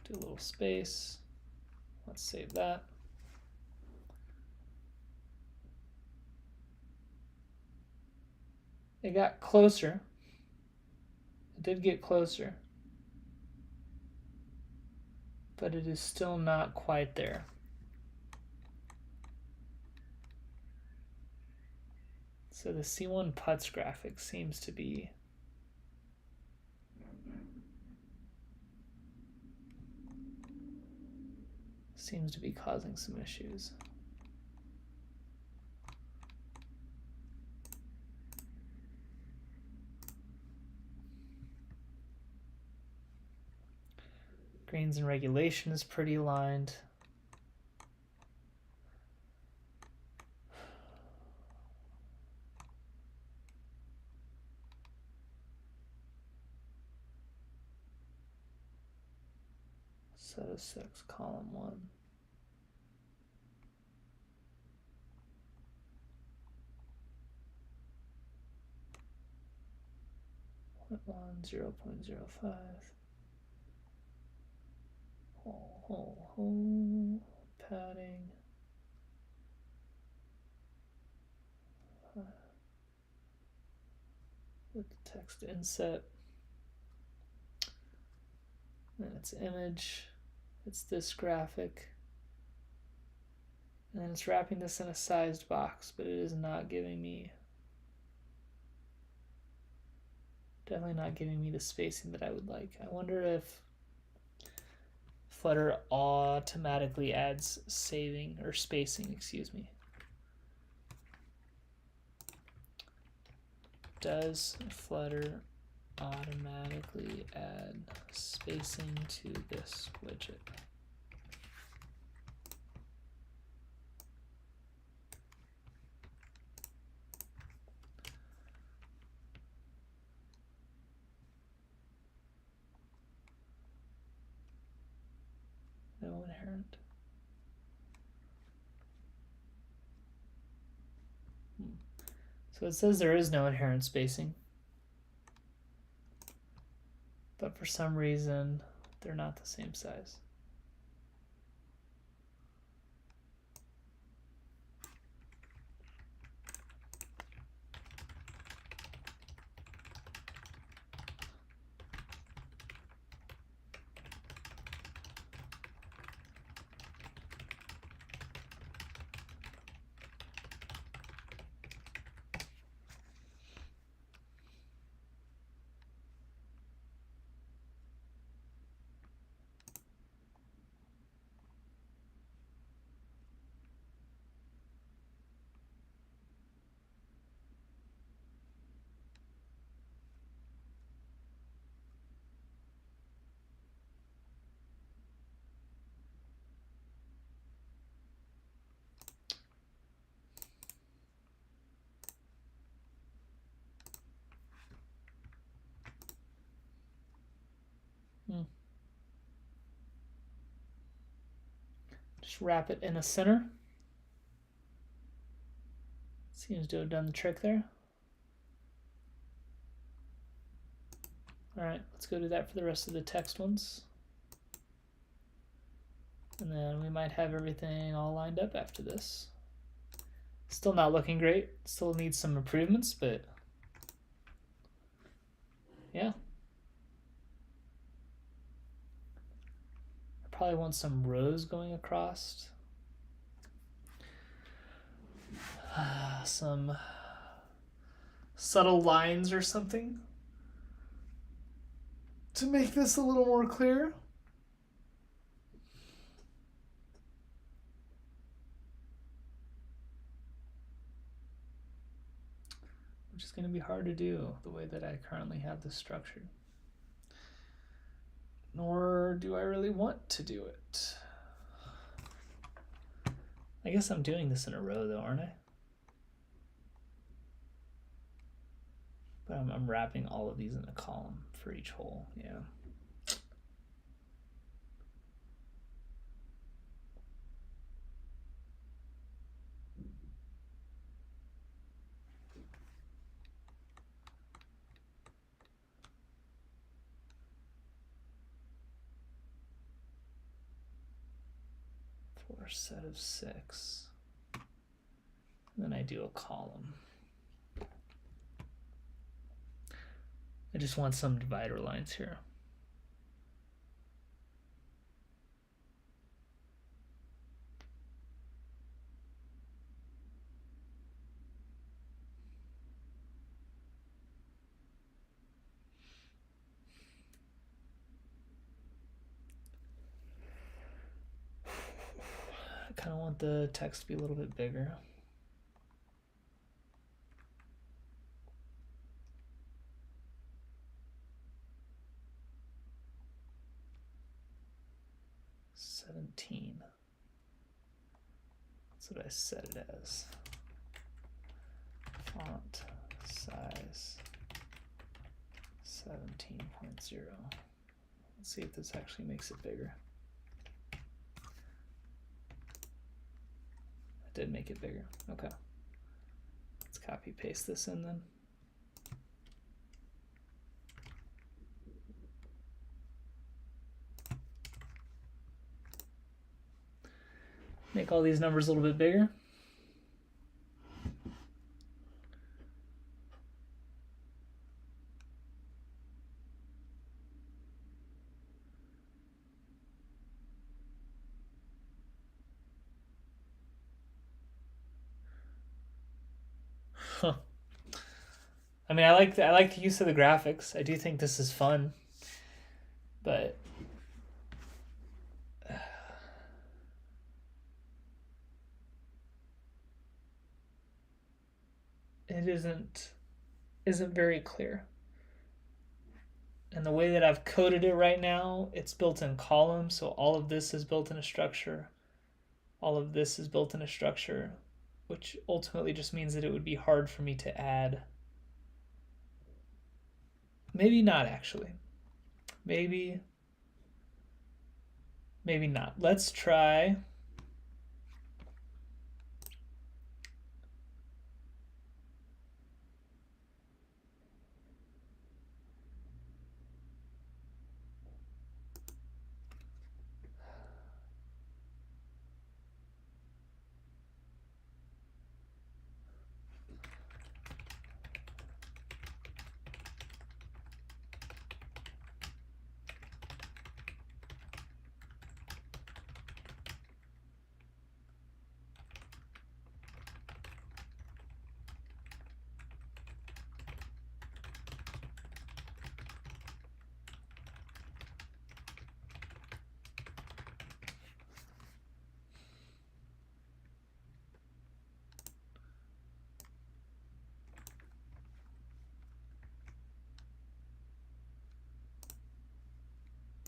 Do a little space. Let's save that. It got closer. It did get closer. But it is still not quite there. So the C1 putts graphic seems to be causing some issues. Greens and regulation is pretty aligned. Set of 6, column 1. 0.05. Padding. With the text inset. Then it's image. It's this graphic. And then it's wrapping this in a sized box, but it is not giving me, definitely not giving me the spacing that I would like. I wonder if Flutter automatically adds saving or spacing, excuse me. Does Flutter automatically add spacing to this widget? No inherent. So it says there is no inherent spacing, but for some reason they're not the same size. Just wrap it in a center. Seems to have done the trick there. All right, let's go do that for the rest of the text ones. And then we might have everything all lined up after this. Still not looking great. Still needs some improvements, but yeah. I probably want some rows going across. Some subtle lines or something to make this a little more clear. Which is going to be hard to do the way that I currently have this structured. Nor do I really want to do it. I guess I'm doing this in a row though, aren't I? But I'm wrapping all of these in a column for each hole, yeah. For a set of 6. And then I do a column. I just want some divider lines here. I kind of want the text to be a little bit bigger. That's what I set it as. Font size 17.0. Let's see if this actually makes it bigger. It did make it bigger. Okay. Let's copy paste this in then. Make all these numbers a little bit bigger. Huh. I mean, I like the use of the graphics. I do think this is fun, but it isn't very clear. And the way that I've coded it right now, it's built in columns, so all of this is built in a structure. All of this is built in a structure, which ultimately just means that it would be hard for me to add. Maybe not, actually. Maybe not. Let's try.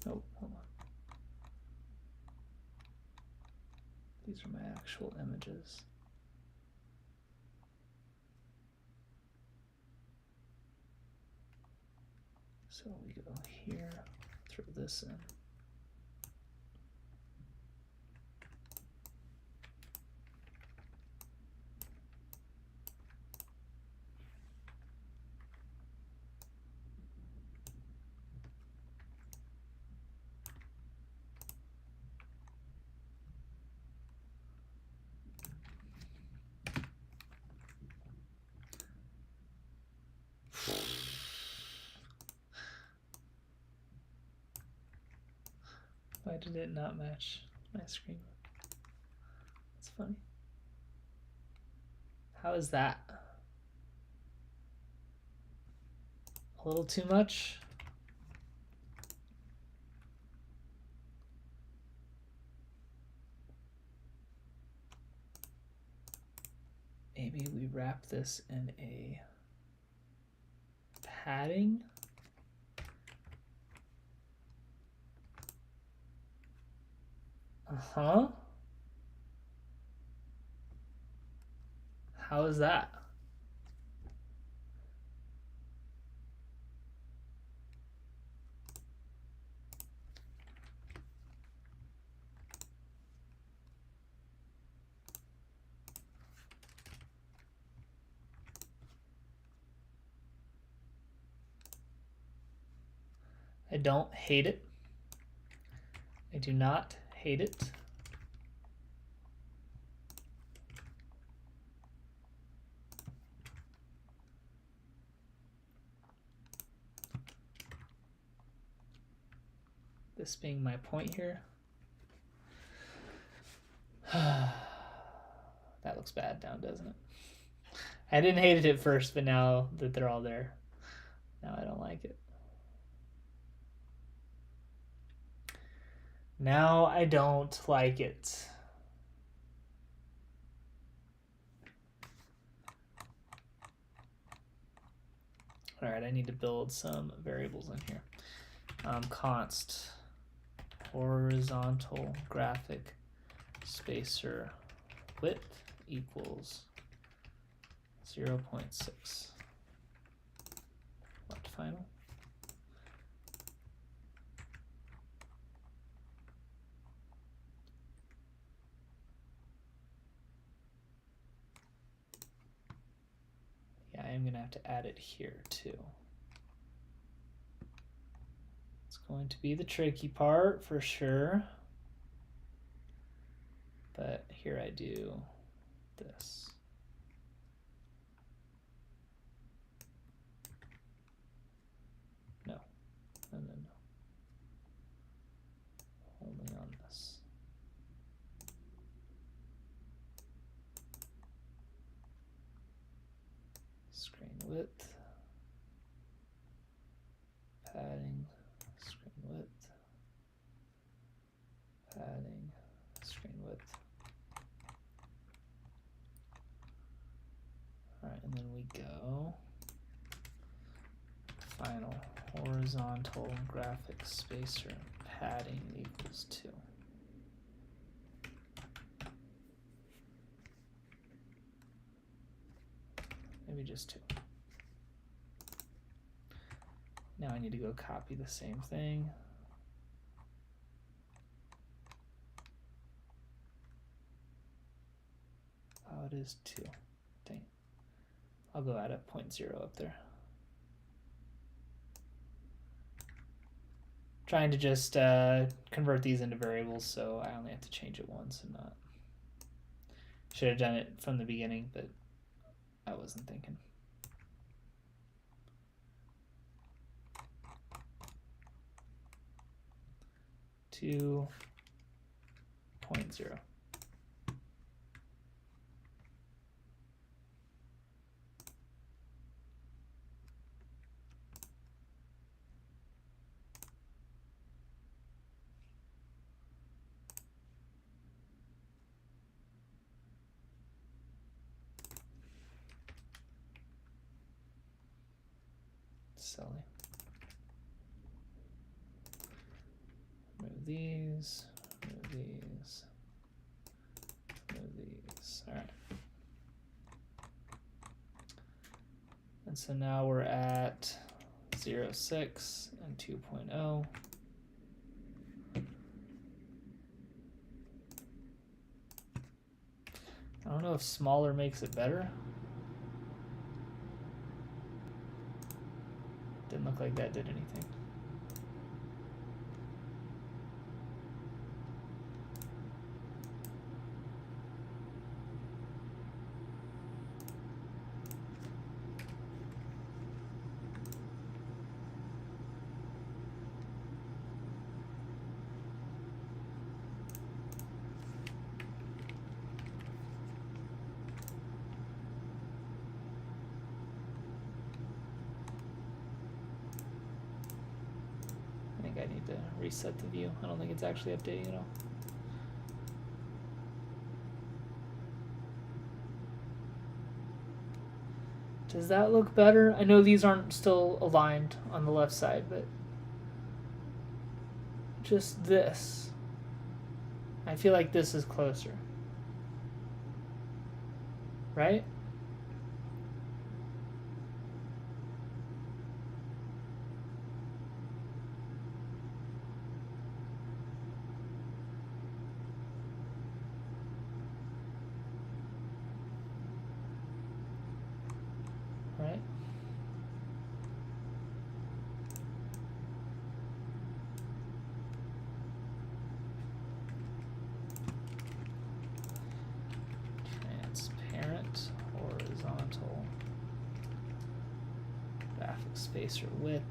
Oh, hold on. These are my actual images. So we go here, throw this in. Why did it not match my screen? That's funny. How is that? A little too much? Maybe we wrap this in a padding. Uh-huh. How is that? I don't hate it. I do not hate it. This being my point here. That looks bad now, doesn't it? I didn't hate it at first, but now that they're all there, now I don't like it. Now I don't like it. All right, I need to build some variables in here. Const horizontal graphic spacer width equals 0.6. Left final. Yeah, I am going to have to add it here too. It's going to be the tricky part for sure. But here I do this. No, no, no, no. Only on this. Screen width, padding, screen width, padding, screen width. All right, and then we go final horizontal graphic spacer padding equals 2. Maybe just 2. Now I need to go copy the same thing. Oh, it is 2. Dang. I'll go add a 0.0 up there. Trying to just convert these into variables, so I only have to change it once and not. Should have done it from the beginning, but I wasn't thinking. Two 0.0. Silly. Move these, move these, move these. All right. And so now we're at 0.6 and 2.0. I don't know if smaller makes it better. Didn't look like that did anything. I need to reset the view. I don't think it's actually updating at all. Does that look better? I know these aren't still aligned on the left side, but just this. I feel like this is closer. Right? Right? Transparent, horizontal, graphic spacer width,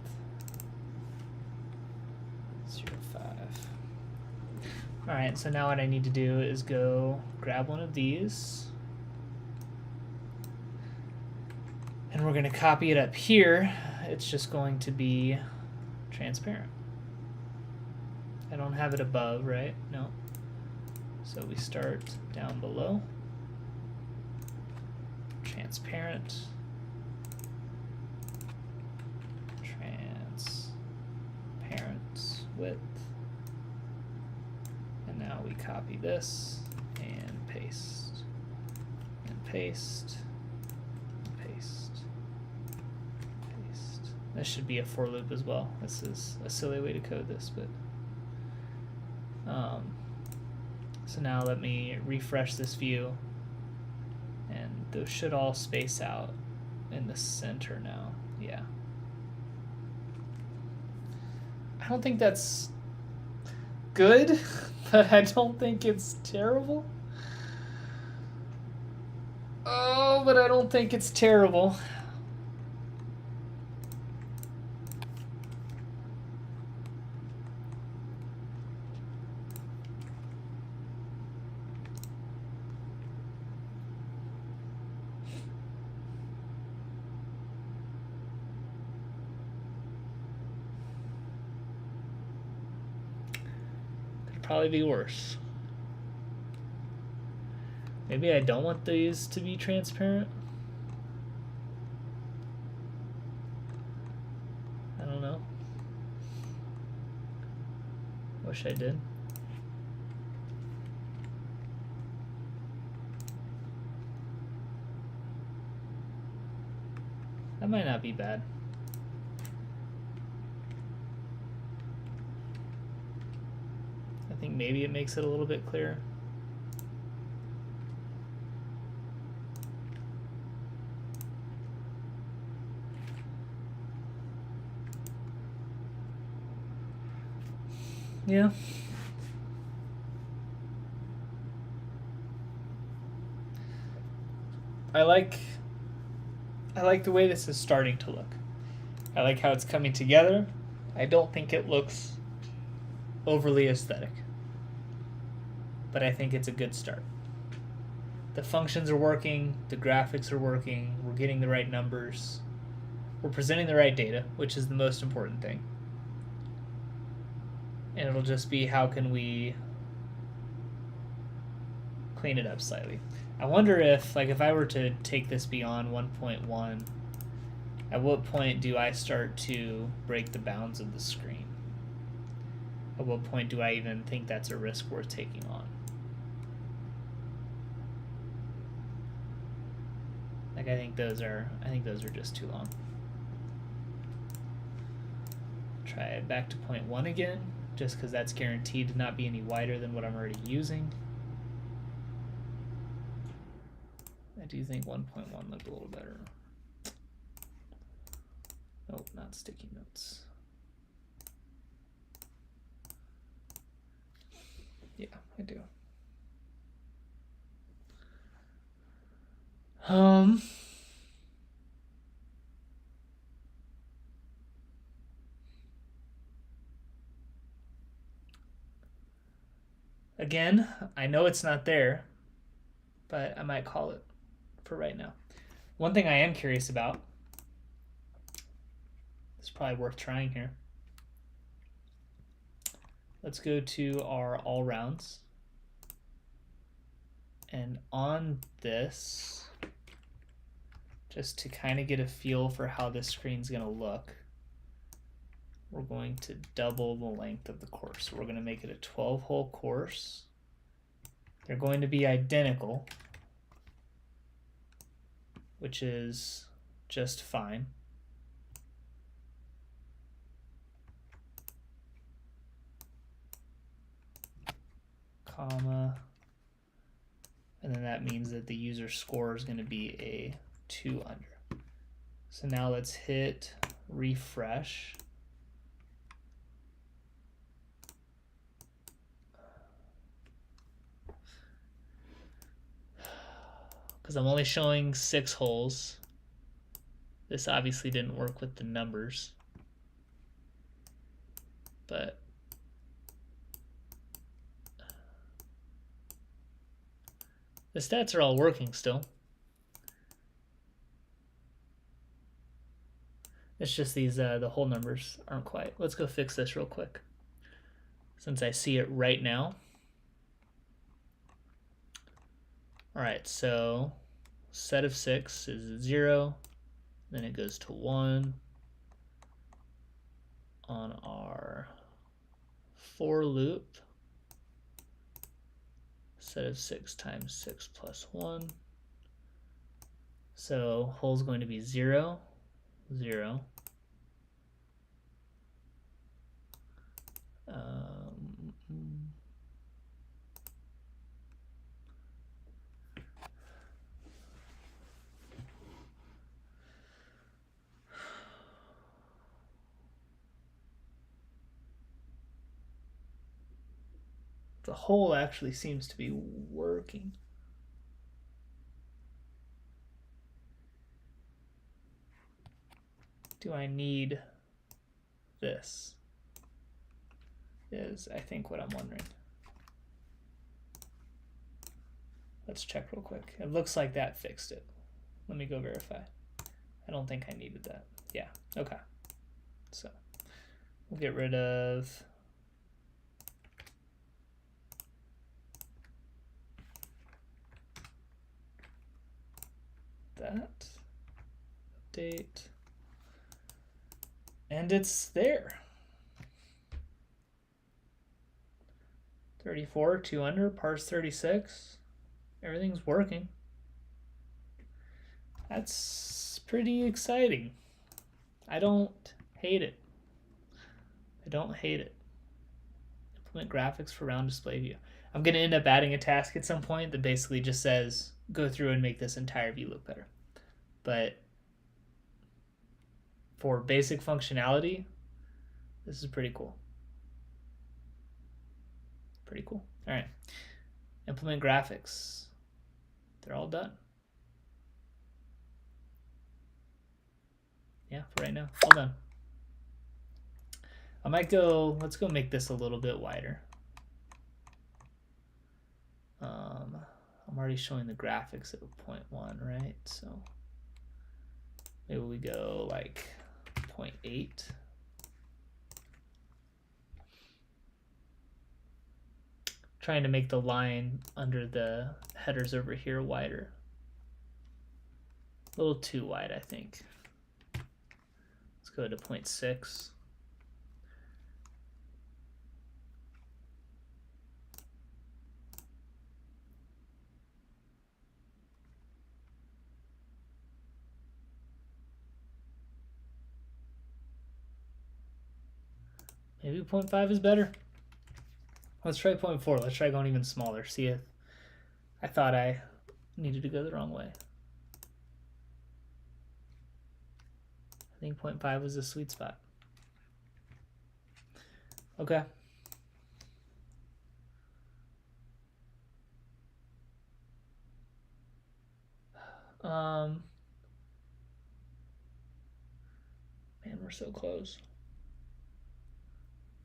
0.5. All right, so now what I need to do is go grab one of these. And we're going to copy it up here. It's just going to be transparent. I don't have it above, right? No. So we start down below. Transparent. Transparent width. And now we copy this and paste. And paste. This should be a for loop as well. This is a silly way to code this, but so now let me refresh this view, and those should all space out in the center now. Yeah. I don't think that's good, but I don't think it's terrible. Oh, but I don't think it's terrible. Could probably be worse. Maybe I don't want these to be transparent. I don't know. Wish I did. That might not be bad. I think maybe it makes it a little bit clearer. Yeah. I like the way this is starting to look. I like how it's coming together. I don't think it looks overly aesthetic, but I think it's a good start. The functions are working, the graphics are working, we're getting the right numbers, we're presenting the right data, which is the most important thing. And it'll just be how can we clean it up slightly. I wonder if, like, if I were to take this beyond 1.1, at what point do I start to break the bounds of the screen? At what point do I even think that's a risk worth taking on? Like, I think those are just too long. Try it back to 0.1 again, just because that's guaranteed to not be any wider than what I'm already using. I do think 1.1 looked a little better. Nope, not sticky notes. Yeah, I do. Again, I know it's not there, but I might call it for right now. One thing I am curious about, it's probably worth trying here. Let's go to our all rounds. And on this, just to kind of get a feel for how this screen's going to look, we're going to double the length of the course. So we're going to make it a 12-hole course. They're going to be identical, which is just fine. Comma. And then that means that the user score is going to be a 2 under. So now let's hit refresh. Because I'm only showing 6 holes. This obviously didn't work with the numbers. But the stats are all working still. It's just these the hole numbers aren't quite. Let's go fix this real quick, since I see it right now. All right, so set of 6 is 0, then it goes to 1 on our for loop. Set of 6 times 6 plus 1. So hole's going to be 0, 0. The hole actually seems to be working. do I need this? Is, I think, what I'm wondering. Let's check real quick. It looks like that fixed it. Let me go verify. I don't think I needed that. Yeah, okay. So we'll get rid of that. Update. And it's there. 34, 2 under, parse 36. Everything's working. That's pretty exciting. I don't hate it. I don't hate it. Implement graphics for round display view. I'm going to end up adding a task at some point that basically just says, go through and make this entire view look better. But for basic functionality, this is pretty cool. Pretty cool. All right. Implement graphics. They're all done. Yeah, for right now, all done. I might go, let's go make this a little bit wider. I'm already showing the graphics at 0.1, right? So maybe we go like 0.8. Trying to make the line under the headers over here wider. A little too wide, I think. Let's go to 0.6. Maybe 0.5 is better. Let's try 0.4. Let's try going even smaller. See if I thought I needed to go the wrong way. I think 0.5 was a sweet spot. Okay. Man, we're so close.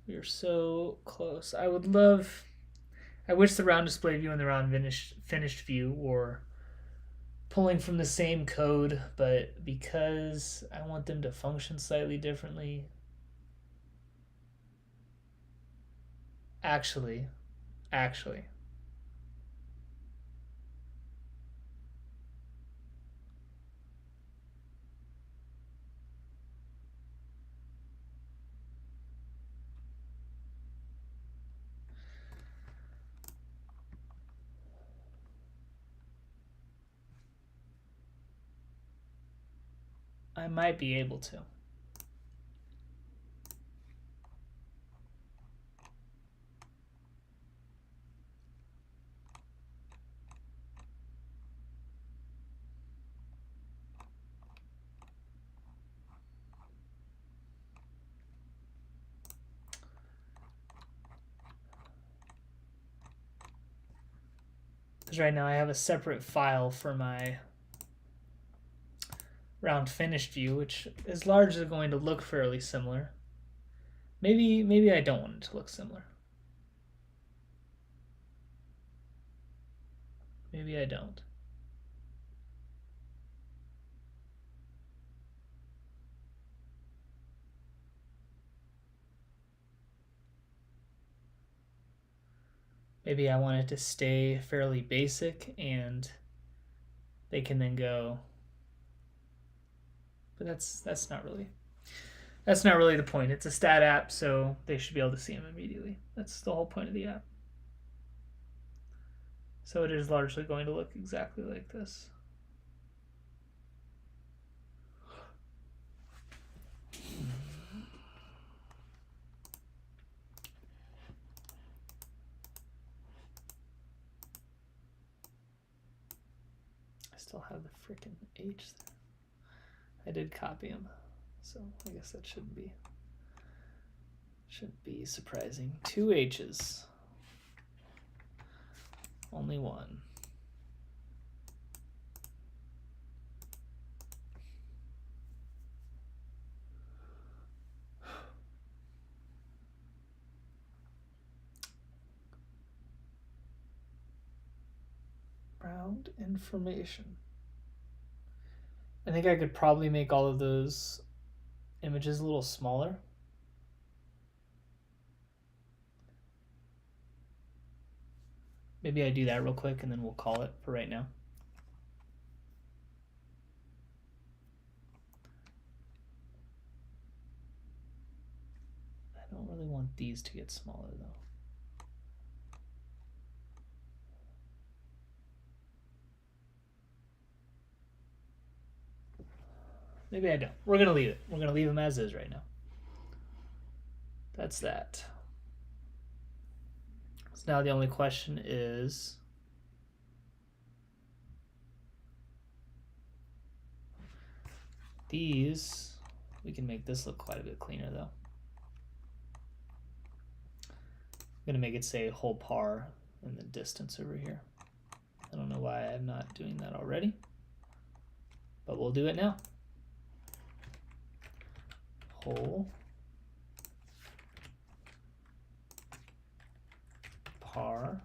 We are so close. I would love, I wish the round display view and the round finished view were pulling from the same code, but because I want them to function slightly differently, actually, I might be able to. Because right now I have a separate file for my round finished view, which is largely going to look fairly similar. Maybe I don't want it to look similar. Maybe I don't. Maybe I want it to stay fairly basic and they can then go, but that's not really the point. It's a stat app, so they should be able to see them immediately. That's the whole point of the app. So it is largely going to look exactly like this. I still have the freaking H there. I did copy them, so I guess that shouldn't be surprising. 2 H's. Only one. round information. I think I could probably make all of those images a little smaller. Maybe I do that real quick and then we'll call it for right now. I don't really want these to get smaller though. Maybe I don't. We're going to leave it. We're going to leave them as is right now. That's that. So now the only question is, these, we can make this look quite a bit cleaner though. I'm going to make it say whole par and the distance over here. I don't know why I'm not doing that already, but we'll do it now. Whole par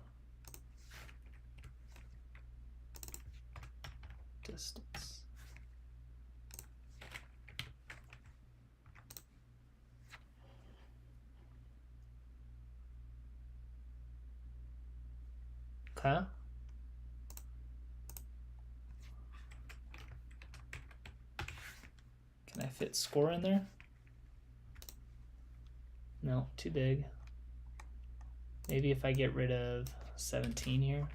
distance. Okay. Can I fit score in there? No, too big. Maybe if I get rid of 17 here.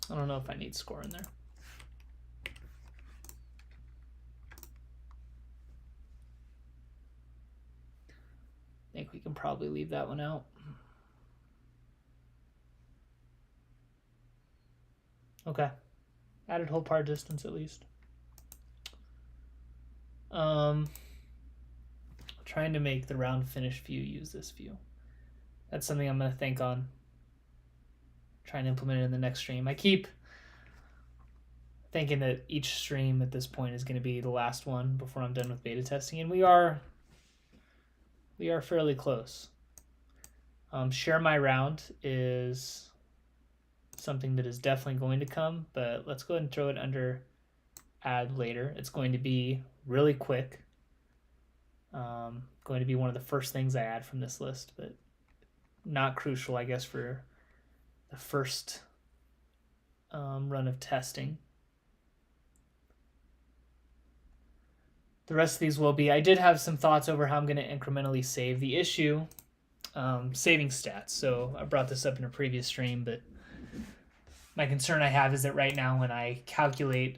I don't know if I need score in there. I think we can probably leave that one out. Okay. Added whole par distance at least. Trying to make the round finish view use this view. That's something I'm going to think on. Trying to implement it in the next stream. I keep thinking that each stream at this point is going to be the last one before I'm done with beta testing, and we are fairly close. Share my round is something that is definitely going to come, but let's go ahead and throw it under add later. It's going to be really quick. Going to be one of the first things I add from this list, but not crucial, I guess, for the first run of testing. The rest of these will be. I did have some thoughts over how I'm going to incrementally save. The issue, saving stats. So I brought this up in a previous stream, but my concern I have is that right now when I calculate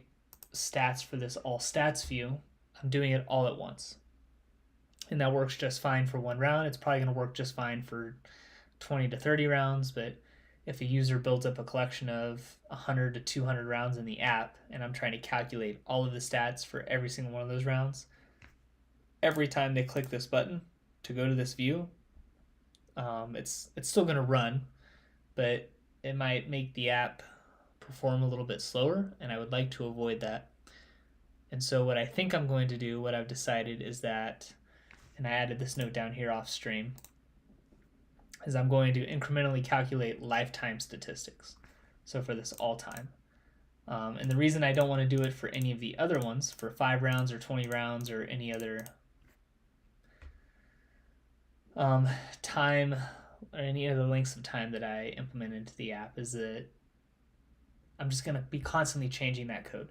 stats for this all stats view, I'm doing it all at once. And that works just fine for one round. It's probably going to work just fine for 20 to 30 rounds, but if a user builds up a collection of 100 to 200 rounds in the app, and I'm trying to calculate all of the stats for every single one of those rounds, every time they click this button to go to this view, it's still going to run, but it might make the app perform a little bit slower, and I would like to avoid that. And so what I think I'm going to do, what I've decided is that, and I added this note down here off stream, is I'm going to incrementally calculate lifetime statistics. So for this all time. And the reason I don't want to do it for any of the other ones, for 5 rounds or 20 rounds or any other time or any other lengths of time that I implement into the app, is that I'm just going to be constantly changing that code.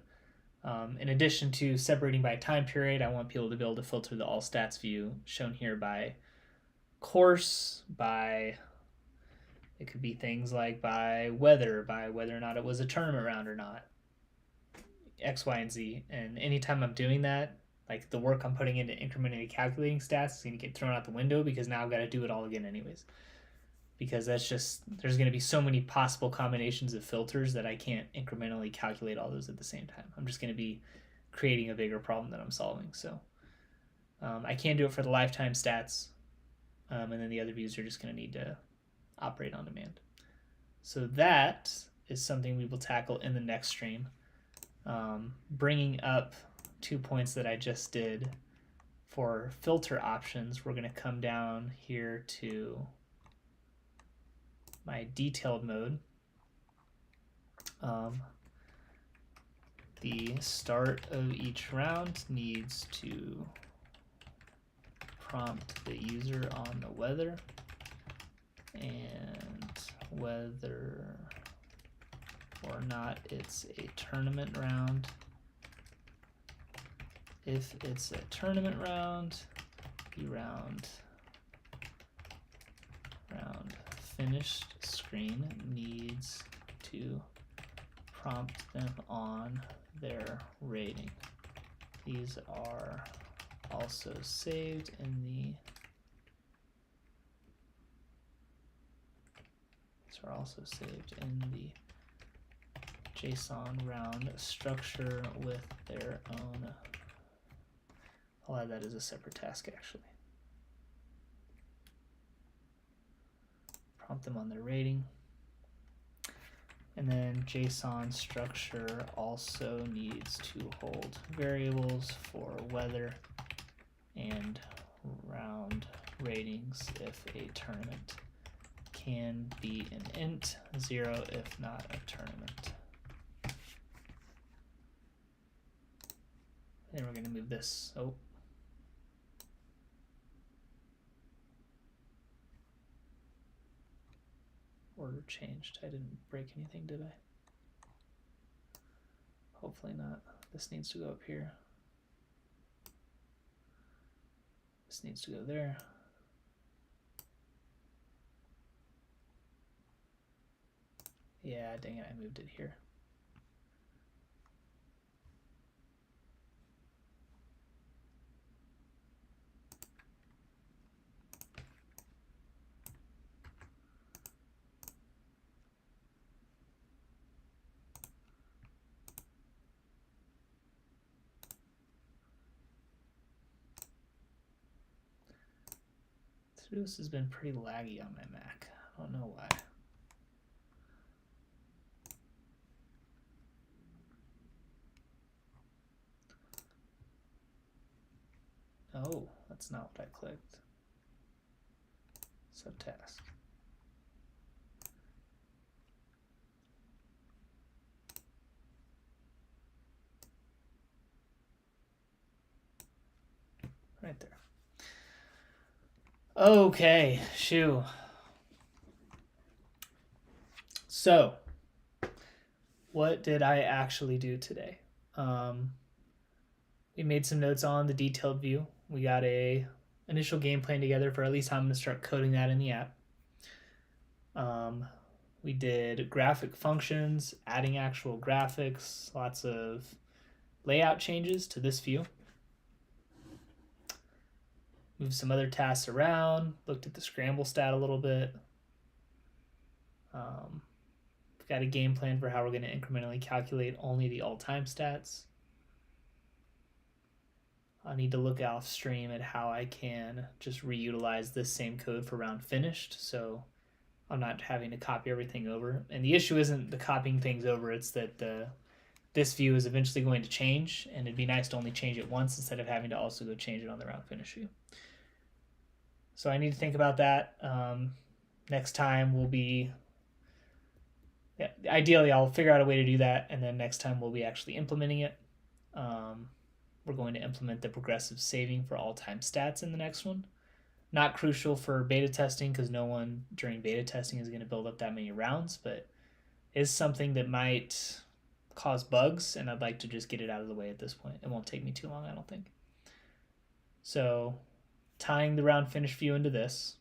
In addition to separating by time period, I want people to be able to filter the all stats view shown here by course, by, it could be things like by whether or not it was a tournament round or not, X, Y, and Z. And anytime I'm doing that, Like the work I'm putting into incrementally calculating stats is going to get thrown out the window because now I've got to do it all again anyways. Because that's just, there's going to be so many possible combinations of filters that I can't incrementally calculate all those at the same time. I'm just going to be creating a bigger problem that I'm solving. So I can do it for the lifetime stats, and then the other views are just going to need to operate on demand. So that is something we will tackle in the next stream. Bringing up 2 points that I just did for filter options, we're going to come down here to my detailed mode. The start of each round needs to prompt the user on the weather, and whether or not it's a tournament round. If it's a tournament round, the round finished screen needs to prompt them on their rating. These are also saved in the JSON round structure with their own. I'll add that as a separate task actually. Prompt them on their rating. And then JSON structure also needs to hold variables for weather and round ratings if a tournament can be an int, 0 if not a tournament. And we're going to move this. Oh. Order changed. I didn't break anything, did I? Hopefully not. This needs to go up here. This needs to go there. Yeah, dang it, I moved it here. This has been pretty laggy on my Mac. I don't know why. Oh, that's not what I clicked. Subtask. Right there. Okay, shoo. So, what did I actually do today? We made some notes on the detailed view. We got a initial game plan together for at least how I'm going to start coding that in the app. We did graphic functions, adding actual graphics, lots of layout changes to this view. Moved some other tasks around, looked at the scramble stat a little bit. Got a game plan for how we're going to incrementally calculate only the all-time stats. I need to look off stream at how I can just reutilize this same code for round finished, so I'm not having to copy everything over. And the issue isn't the copying things over, it's that this view is eventually going to change, and it'd be nice to only change it once instead of having to also go change it on the round finish view. So I need to think about that. Next time will be, ideally I'll figure out a way to do that, and then next time we'll be actually implementing it. We're going to implement the progressive saving for all-time stats in the next one. Not crucial for beta testing because no one during beta testing is going to build up that many rounds, but is something that might cause bugs, and I'd like to just get it out of the way at this point. It won't take me too long, I don't think. So tying the round finish view into this,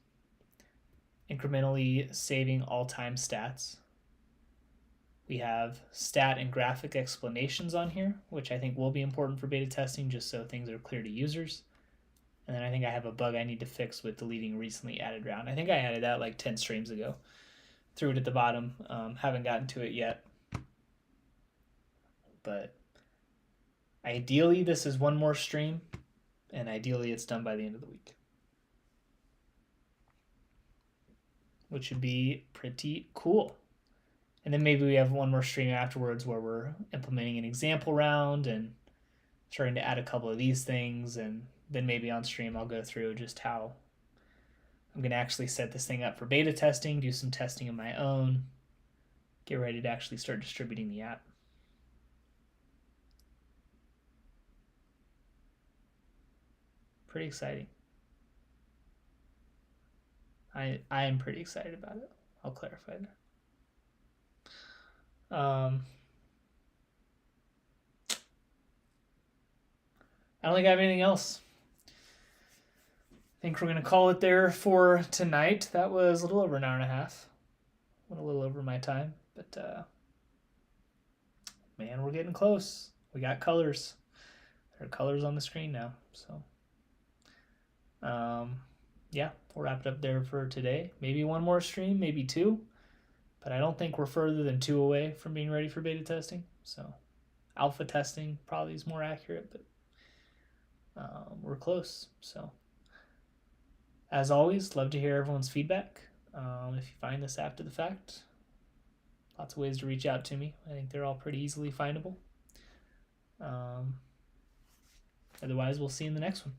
incrementally saving all-time stats, We have stat and graphic explanations on here, which I think will be important for beta testing just so things are clear to users. And then I think I have a bug I need to fix with deleting recently added round. I think I added that like 10 streams ago. Threw it at the bottom. Haven't gotten to it yet. But ideally, this is one more stream, and ideally, it's done by the end of the week, which would be pretty cool. And then maybe we have one more stream afterwards where we're implementing an example round and starting to add a couple of these things. And then maybe on stream, I'll go through just how I'm going to actually set this thing up for beta testing, do some testing of my own, get ready to actually start distributing the app. Pretty exciting. I am pretty excited about it. I'll clarify that. I don't think I have anything else. I think we're going to call it there for tonight. That was a little over an hour and a half. Went a little over my time, but man, we're getting close. We got colors. There are colors on the screen now. So, yeah, we'll wrap it up there for today. Maybe one more stream, maybe two. But I don't think we're further than 2 away from being ready for beta testing. So alpha testing probably is more accurate, but we're close. So as always, love to hear everyone's feedback. If you find this after the fact, lots of ways to reach out to me. I think they're all pretty easily findable. Otherwise, we'll see you in the next one.